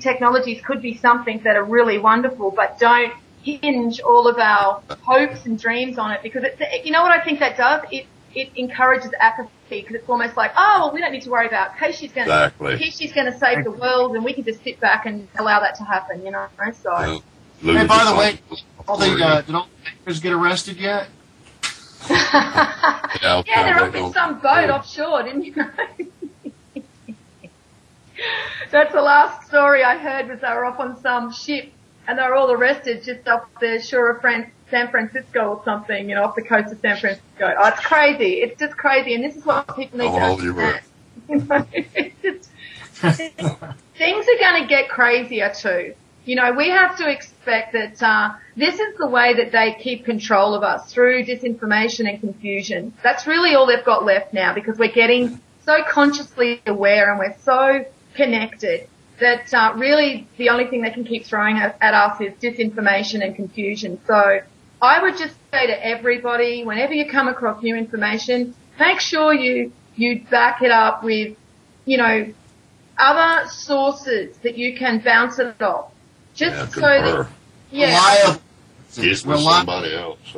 technologies could be something that are really wonderful, but don't hinge all of our hopes and dreams on it, because you know what I think that does? It encourages apathy, because it's almost like, oh, well, we don't need to worry about Kishi's going to save the world, and we can just sit back and allow that to happen, you know. So. Hey, by the way, did all the bankers get arrested yet? Yeah, they're up in some boat offshore, didn't you know? That's the last story I heard, was they were off on some ship and they were all arrested just off the shore of San Francisco or something, you know, off the coast of San Francisco. Oh, it's crazy. It's just crazy. And this is what people need to understand. You know, things are going to get crazier too. You know, we have to expect that this is the way that they keep control of us, through disinformation and confusion. That's really all they've got left now, because we're getting so consciously aware and we're so connected that really the only thing they can keep throwing at us is disinformation and confusion. So I would just say to everybody, whenever you come across new information, make sure you back it up with, you know, other sources that you can bounce it off. Just so that, reliable. It's with somebody else.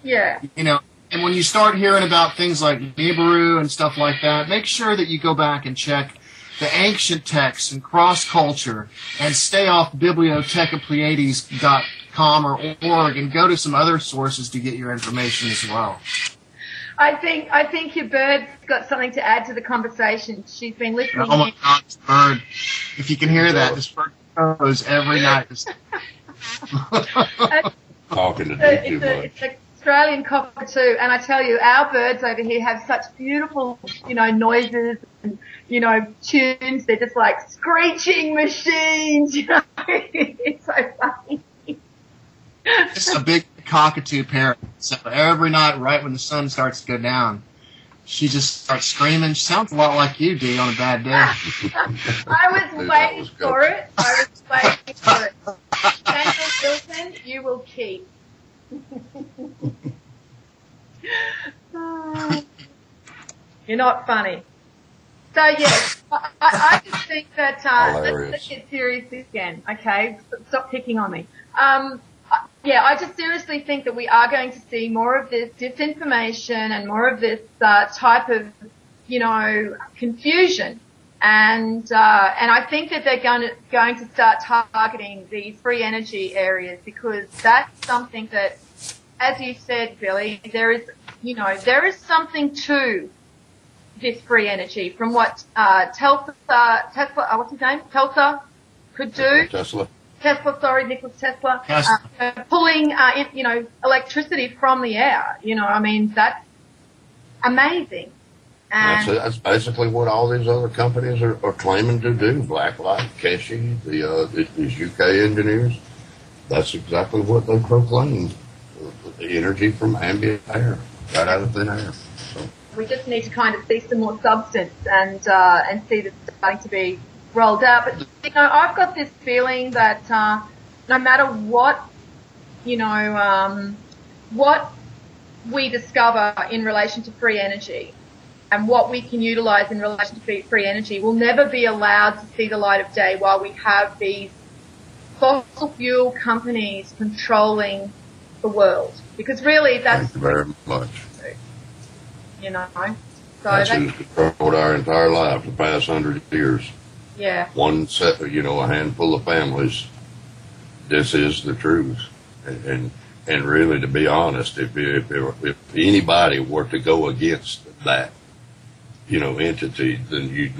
Yeah. You know, and when you start hearing about things like Nibiru and stuff like that, make sure that you go back and check the ancient texts and cross-culture, and stay off bibliotechapleiades.com or org, and go to some other sources to get your information as well. I think your bird's got something to add to the conversation. She's been listening. Oh my God, this bird! If you can hear that, this bird goes every night. Talking to me too much. It's an Australian cockatoo, and I tell you, our birds over here have such beautiful, you know, noises and, you know, tunes. They're just like screeching machines. You know, it's so funny. It's a big cockatoo parrot. So every night, right when the sun starts to go down, she just starts screaming. She sounds a lot like you, Dee, on a bad day. I was waiting for it. Daniel Wilson, you will keep. You're not funny. So, yes, I just think that let's get serious again, okay? Stop picking on me. Yeah, I just seriously think that we are going to see more of this disinformation and more of this type of, you know, confusion. And I think that they're going to start targeting these free energy areas, because that's something that, as you said, Billy, there is something to this free energy from what Tesla, what's his name? Tesla could do. Nikola Tesla, pulling, you know, electricity from the air. You know, I mean, that's amazing. And that's basically what all these other companies are claiming to do. Blacklight, Keshe, these UK engineers, that's exactly what they proclaim. The energy from ambient air, right out of thin air. So we just need to kind of see some more substance and see this starting to be rolled out. But, you know, I've got this feeling that no matter what, you know, what we discover in relation to free energy, and what we can utilize in relation to free energy will never be allowed to see the light of day while we have these fossil fuel companies controlling the world. Because really that's... Thank you very much. You know, so that's who's controlled our entire life the past 100 years. Yeah. One set, a handful of families. This is the truth. And really, to be honest, if anybody were to go against that, entity, then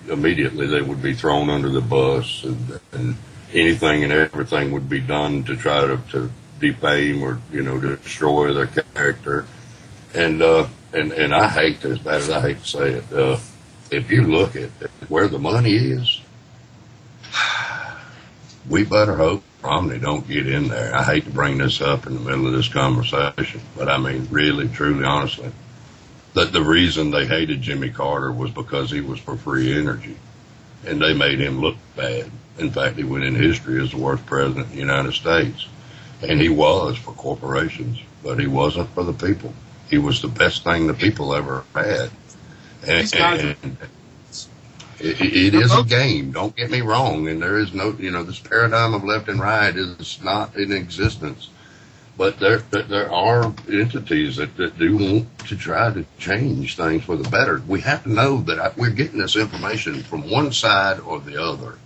immediately they would be thrown under the bus, and anything and everything would be done to try to defame or to destroy their character. And I hate, as bad as I hate to say it, if you look at where the money is, we better hope Romney don't get in there. I hate to bring this up in the middle of this conversation, but I mean, really, truly, honestly, that the reason they hated Jimmy Carter was because he was for free energy, and they made him look bad. In fact, he went in history as the worst president in the United States, and he was for corporations, but he wasn't for the people. He was the best thing the people ever had. And it is a game, don't get me wrong, and there is no, this paradigm of left and right is not in existence. But there are entities that do want to try to change things for the better. We have to know that we're getting this information from one side or the other.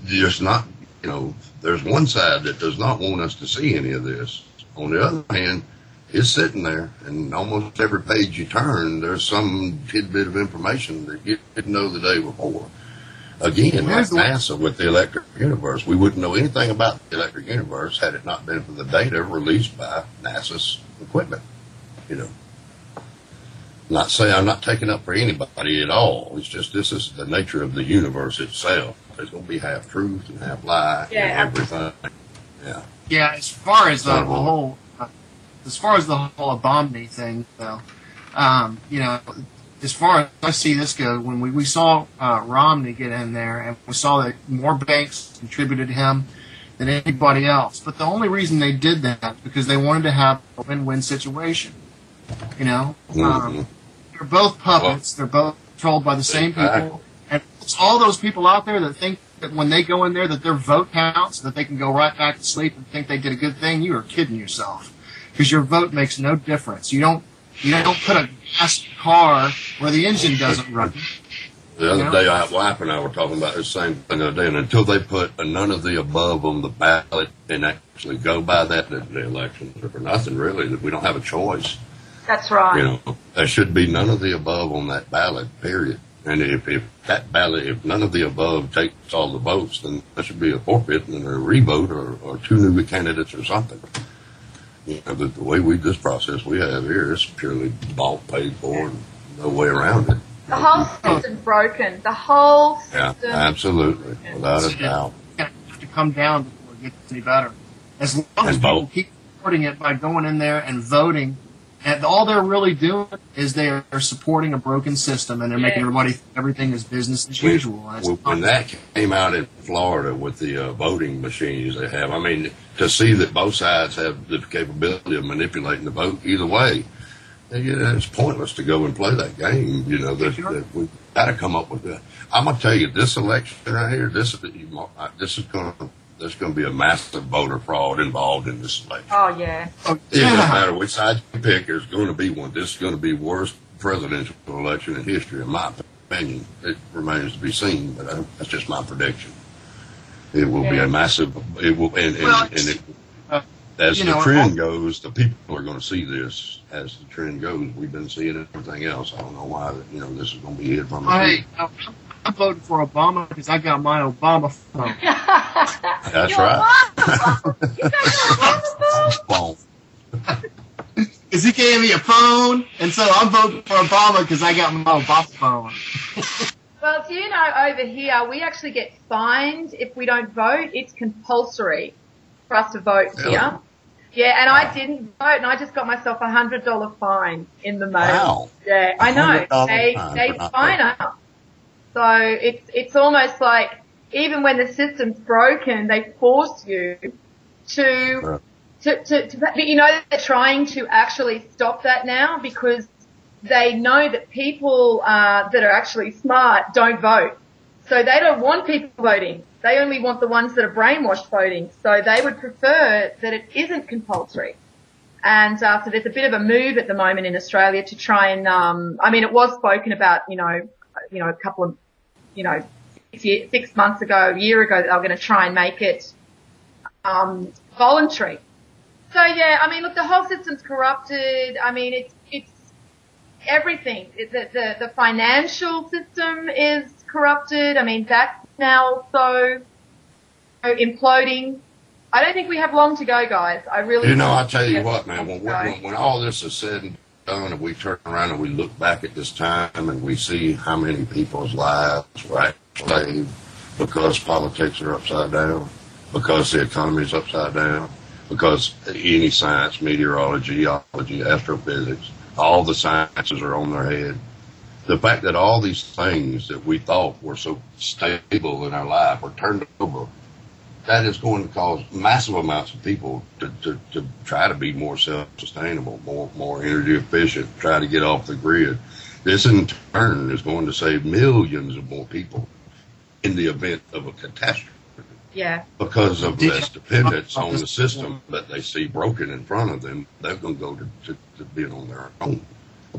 There's not, there's one side that does not want us to see any of this. On the other hand, it's sitting there, and almost every page you turn, there's some tidbit of information that you didn't know the day before. Again, like NASA with the electric universe, we wouldn't know anything about the electric universe had it not been for the data released by NASA's equipment. Not saying I'm not taking up for anybody at all. It's just this is the nature of the universe itself. There's going to be half truth and half lie and everything. Yeah. Yeah. As far as the whole Obama thing, though, as far as I see this go, when we saw Romney get in there, and we saw that more banks contributed to him than anybody else. But the only reason they did that is because they wanted to have a win-win situation. They're both puppets. They're both controlled by the same people. And it's all those people out there that think that when they go in there that their vote counts, that they can go right back to sleep and think they did a good thing. You are kidding yourself, because your vote makes no difference. You don't put a gas car where the engine doesn't run. The other day, my wife and I were talking about the same thing the other day, and until they put a none of the above on the ballot and actually go by that, the elections are for nothing, really, that we don't have a choice. That's right. There should be none of the above on that ballot, period. And if that ballot, if none of the above takes all the votes, then there should be a forfeit and a revote or two new candidates or something. The way this process we have here is purely bought, paid for, and no way around it. The whole system's broken. The whole system. Yeah, absolutely, without a doubt. It's going to have to come down before it gets any better. As long as people keep supporting it by going in there and voting, and all they're really doing is they are supporting a broken system, and they're making everybody think everything is business as usual. When that came out in Florida with the voting machines they have, I mean, to see that both sides have the capability of manipulating the vote either way, it's pointless to go and play that game. We've got to come up with that. I'm going to tell you, this election right here, there's going to be a massive voter fraud involved in this election. Oh, yeah. It doesn't matter which side you pick, there's going to be one. This is going to be the worst presidential election in history, in my opinion. It remains to be seen, but that's just my prediction. It will be a massive, as the trend goes, the people are going to see this as the trend goes. We've been seeing everything else. I don't know why this is going to be hid from us. Hey, I'm voting for Obama because I got my Obama phone. That's right. You got your phone. Because he gave me a phone, and so I'm voting for Obama because I got my Obama phone. Well, do you know, over here, we actually get fined if we don't vote. It's compulsory for us to vote here. Yeah, and I didn't vote, and I just got myself a $100 fine in the mail. Wow. Yeah, I know. They fine us. So it's almost like even when the system's broken, they force you to they're trying to actually stop that now because they know that people that are actually smart don't vote. So they don't want people voting. They only want the ones that are brainwashed voting. So they would prefer that it isn't compulsory. And so there's a bit of a move at the moment in Australia to try and, I mean, it was spoken about, a couple of, 6 months ago, a year ago, that they were going to try and make it voluntary. So yeah, I mean, look, the whole system's corrupted. I mean, it's everything. The financial system is corrupted. I mean, that's now so imploding. I don't think we have long to go, guys. I really. I tell you what, man. When all this is said and done, and we turn around and we look back at this time and we see how many people's lives were enslaved because politics are upside down, because the economy is upside down, because any science, meteorology, geology, astrophysics, all the sciences are on their head. The fact that all these things that we thought were so stable in our life were turned over, that is going to cause massive amounts of people to try to be more self-sustainable, more energy efficient, try to get off the grid. This in turn is going to save millions of more people in the event of a catastrophe. Yeah. Because of this dependence on the system that they see broken in front of them, they're going to go to being on their own.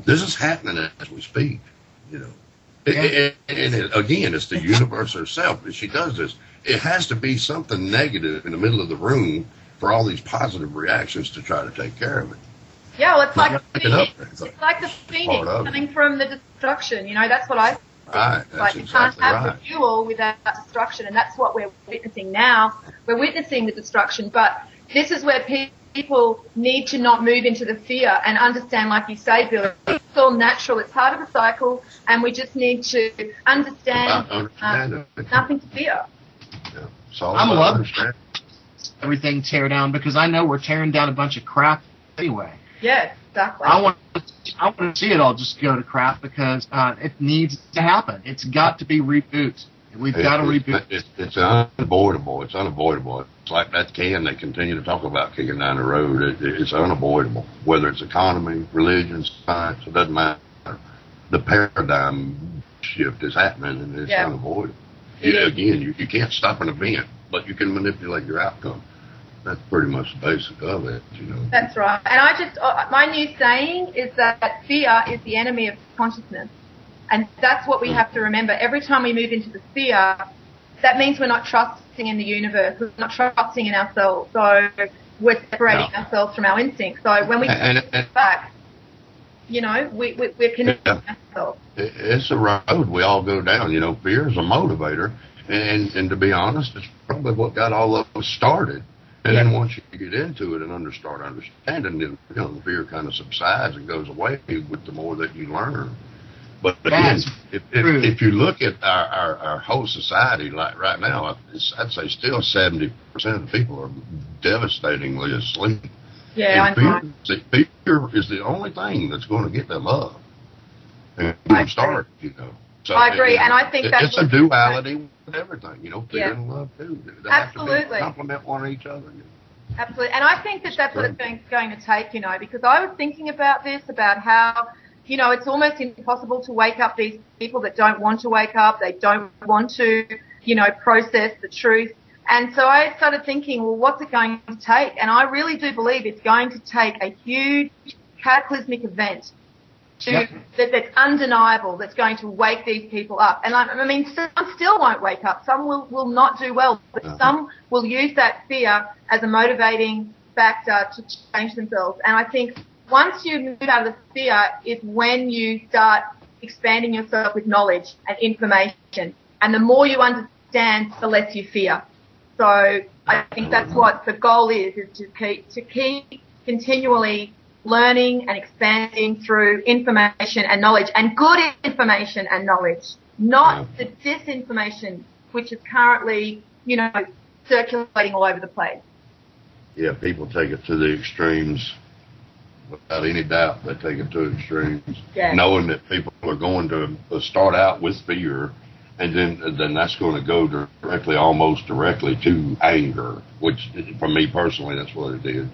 This is happening as we speak, And again, it's the universe herself. She does this. It has to be something negative in the middle of the room for all these positive reactions to try to take care of it. Yeah, well, it's like the phoenix coming from the destruction. That's what I. Right, that's you exactly can't have right. fuel without destruction, and that's what we're witnessing now. We're witnessing the destruction, but this is where people need to not move into the fear and understand, like you say, Bill, it's all natural. It's part of the cycle, and we just need to understand nothing to fear. Yeah. I'm loving everything tear down because I know we're tearing down a bunch of crap anyway. Yeah, exactly. I want to see it all just go to crap because it needs to happen. It's got to be rebooted. We've got to reboot. It's unavoidable. It's unavoidable. It's like that can they continue to talk about kicking down the road. It's unavoidable. Whether it's economy, religion, science, it doesn't matter. The paradigm shift is happening, and it's unavoidable. Again, you can't stop an event, but you can manipulate your outcome. That's pretty much the basic of it, That's right. And my new saying is that fear is the enemy of consciousness. And that's what we have to remember. Every time we move into the fear, that means we're not trusting in the universe. We're not trusting in ourselves. So we're separating ourselves from our instincts. So when we get back, we're connecting ourselves. It's a road we all go down. Fear is a motivator. And to be honest, it's probably what got all of us started. And then once you get into it and start understanding, then the fear kind of subsides and goes away with the more that you learn. But again, if you look at our whole society, like right now, I'd say still 70% of the people are devastatingly asleep. Yeah, and fear is the only thing that's going to get them up and start. So I agree, and I think it's a duality with everything. Fear and love too. They Absolutely have to complement one each other. Absolutely, and I think that's what it's going to take. Because I was thinking about this, about how. It's almost impossible to wake up these people that don't want to wake up. They don't want to, process the truth. And so I started thinking, well, what's it going to take? And I really do believe it's going to take a huge cataclysmic event that's undeniable, that's going to wake these people up. And some still won't wake up. Some will not do well, but some will use that fear as a motivating factor to change themselves. And I think once you move out of the fear is when you start expanding yourself with knowledge and information. And the more you understand, the less you fear. So I think that's what the goal is to keep continually learning and expanding through information and knowledge, and good information and knowledge, not the disinformation which is currently, circulating all over the place. Yeah, people take it to the extremes. Without any doubt, they take it to extremes, knowing that people are going to start out with fear, and then that's going to go almost directly to anger, which for me personally, that's what it did.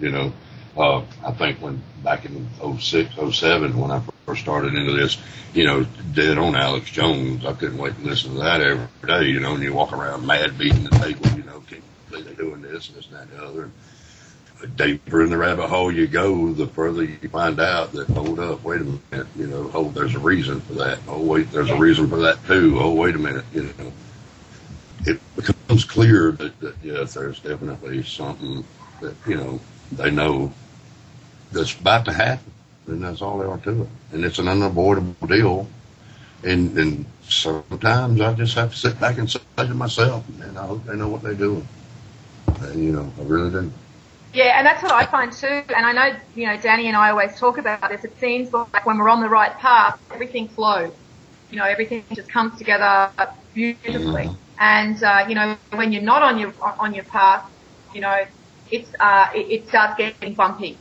I think back in '06, '07, when I first started into this, dead on Alex Jones, I couldn't wait to listen to that every day, and you walk around mad beating the table, can't believe they're doing this and this and that and the other. The deeper in the rabbit hole you go, the further you find out that, hold up, wait a minute, there's a reason for that. Oh, wait, there's a reason for that too. Oh, wait a minute, It becomes clear that yes, there's definitely something that, they know that's about to happen, and that's all there are to it. And it's an unavoidable deal. And sometimes I just have to sit back and say to myself, man, I hope they know what they're doing. And, I really do. Yeah, and that's what I find too. And I know, Danny and I always talk about this. It seems like when we're on the right path, everything flows. Everything just comes together beautifully. Mm-hmm. And, when you're not on your path, it starts getting bumpy.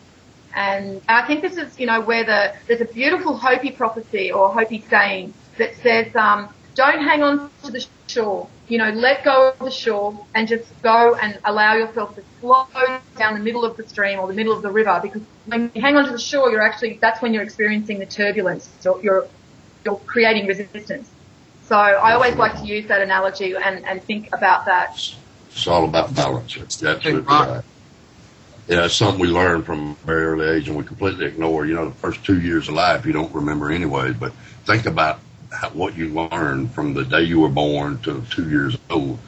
And I think this is, where there's a beautiful Hopi prophecy or Hopi saying that says, don't hang on to the shore. Let go of the shore and just go and allow yourself to flow down the middle of the stream or the middle of the river, because when you hang on to the shore, that's when you're experiencing the turbulence. So you're creating resistance. So I always like to use that analogy and think about that. It's all about balance. That's absolutely right. Yeah, it's something we learn from a very early age and we completely ignore. The first 2 years of life you don't remember anyway, but think about what you learned from the day you were born to 2 years old.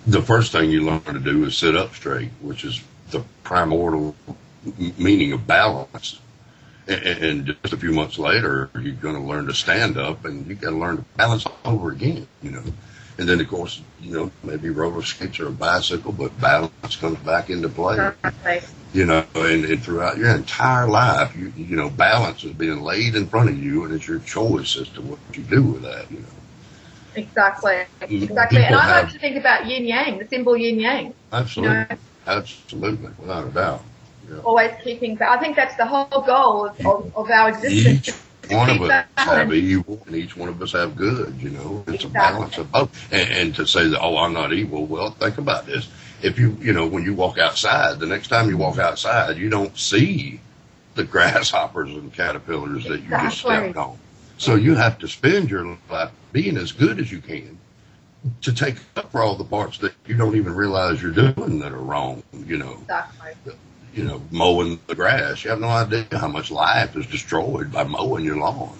The first thing you learn to do is sit up straight, which is the primordial meaning of balance. And just a few months later, you're going to learn to stand up, and you got to learn to balance all over again, And then, of course, maybe roller skates or a bicycle, but balance comes back into play. Right. And throughout your entire life, balance is being laid in front of you, and it's your choice as to what you do with that, Exactly. And I like to think about yin yang, the symbol yin yang. Absolutely. Absolutely, without a doubt. Yeah. Always keeping, I think that's the whole goal of our existence. Each one of us have evil, and each one of us have good, It's a balance of both. And to say that, I'm not evil, well, think about this. If when you walk outside, the next time you walk outside, you don't see the grasshoppers and caterpillars that you just stepped on. So you have to spend your life being as good as you can to take up for all the parts that you don't even realize you're doing that are wrong, Exactly. Mowing the grass. You have no idea how much life is destroyed by mowing your lawn,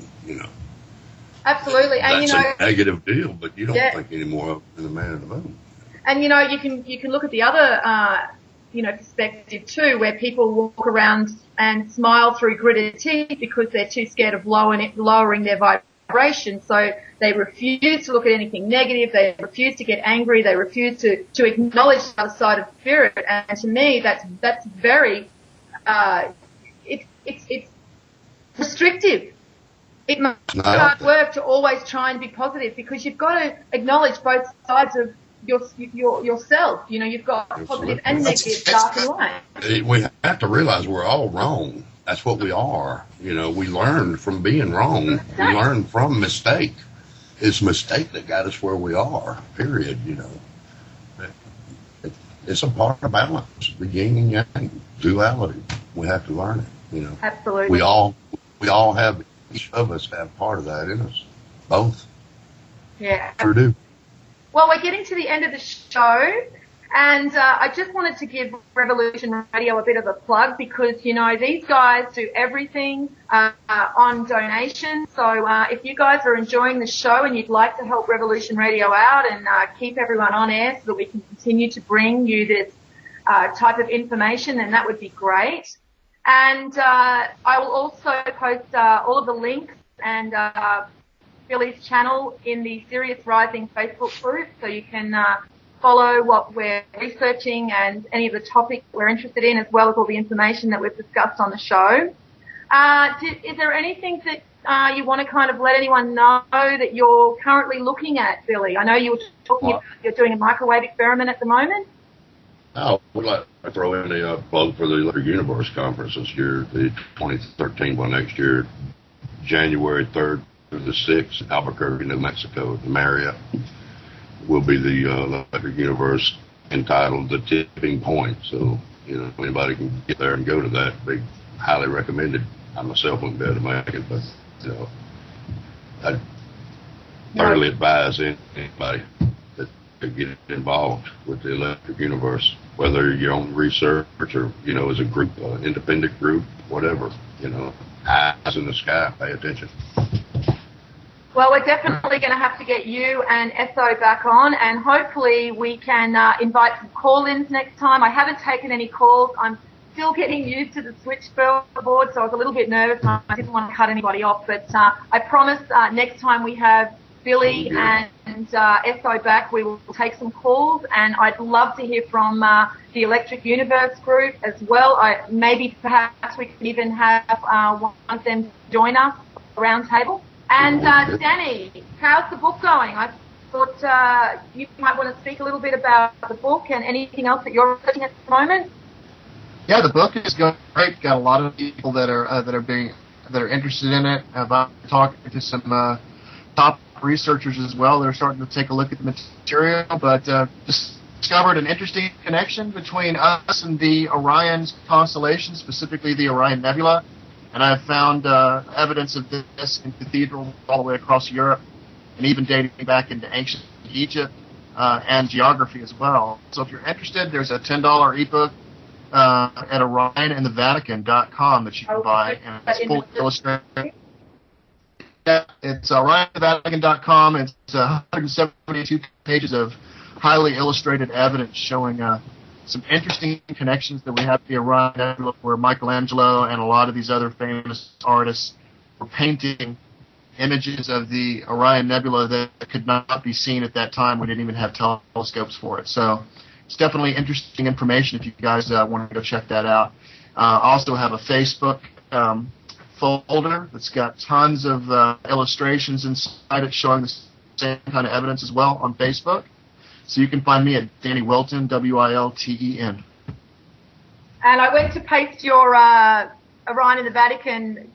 Absolutely. And, that's a negative deal, but you don't think any more of it than the man in the moon. And, you can look at the other, perspective too, where people walk around and smile through gritted teeth because they're too scared of lowering their vibration. So they refuse to look at anything negative. They refuse to get angry. They refuse to acknowledge the other side of spirit. And to me, that's very, it's restrictive. It must be hard work to always try and be positive, because you've got to acknowledge both sides of yourself. You've got positive and negative, dark and light. We have to realize we're all wrong. That's what we are. We learned from being wrong. We learned from mistake. It's mistake that got us where we are, period, It's a part of balance, the yin and yang, duality. We have to learn it, Absolutely. We all have, each of us have part of that in us. Both. Yeah. Sure do. Well, we're getting to the end of the show, and I just wanted to give Revolution Radio a bit of a plug, because, these guys do everything on donation. So if you guys are enjoying the show and you'd like to help Revolution Radio out and keep everyone on air so that we can continue to bring you this type of information, then that would be great. And I will also post all of the links and Billy's channel in the Sirius Rising Facebook group, so you can follow what we're researching and any of the topics we're interested in, as well as all the information that we've discussed on the show. Is there anything that you want to kind of let anyone know that you're currently looking at, Billy? I know you were talking about you're doing a microwave experiment at the moment. I would like to throw in a plug for the Electric Universe Conference this year, the 2013 one next year, January 3rd through the 6th, in Albuquerque, New Mexico, the Marriott. Will be the Electric Universe entitled The Tipping Point. So You know, anybody can get there and go to that. They highly recommended. I myself wouldn't be able to make it, but you know, I thoroughly advise anybody that to get involved with the electric universe, whether you're on research or, you know, as a group, independent group, whatever, you know, eyes in the sky, pay attention. Well, we're definitely going to have to get you and Esso back on, and hopefully we can invite some call-ins next time. I haven't taken any calls. I'm still getting used to the switchboard, so I was a little bit nervous. I didn't want to cut anybody off, but I promise next time we have Billy and Esso back, we will take some calls, and I'd love to hear from the Electric Universe group as well. Maybe perhaps we could even have one of them join us around table. And Danny, how's the book going? I thought you might want to speak a little bit about the book and anything else that you're researching at the moment. Yeah, the book is going great. Got a lot of people that are interested in it. I've talked to some top researchers as well. They're starting to take a look at the material, but discovered an interesting connection between us and the Orion constellation, specifically the Orion Nebula. And I've found evidence of this in cathedrals all the way across Europe, and even dating back into ancient Egypt and geography as well. So if you're interested, there's a $10 ebook at orionandthevatican.com that you can buy, and it's fully illustrated. Yeah, it's orionandthevatican.com. It's 172 pages of highly illustrated evidence showing some interesting connections that we have to the Orion Nebula, where Michelangelo and a lot of these other famous artists were painting images of the Orion Nebula that could not be seen at that time. We didn't even have telescopes for it. So it's definitely interesting information if you guys want to go check that out. I also have a Facebook folder that's got tons of illustrations inside it showing the same kind of evidence as well on Facebook. So you can find me at Danny Wilton, Wilten. And I went to paste your Orion and the Vatican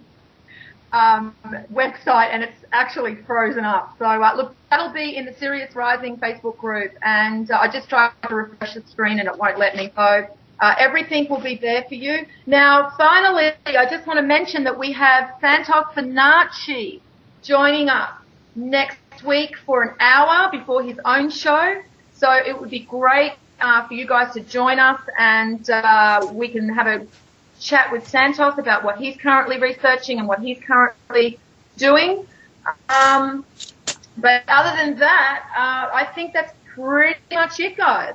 website, and it's actually frozen up. So look, that'll be in the Sirius Rising Facebook group, and I just tried to refresh the screen and it won't let me. So everything will be there for you. Now, finally, I just want to mention that we have Santos Finacci joining us next week for an hour before his own show. So it would be great for you guys to join us, and we can have a chat with Santos about what he's currently researching and what he's currently doing. But other than that, I think that's pretty much it, guys.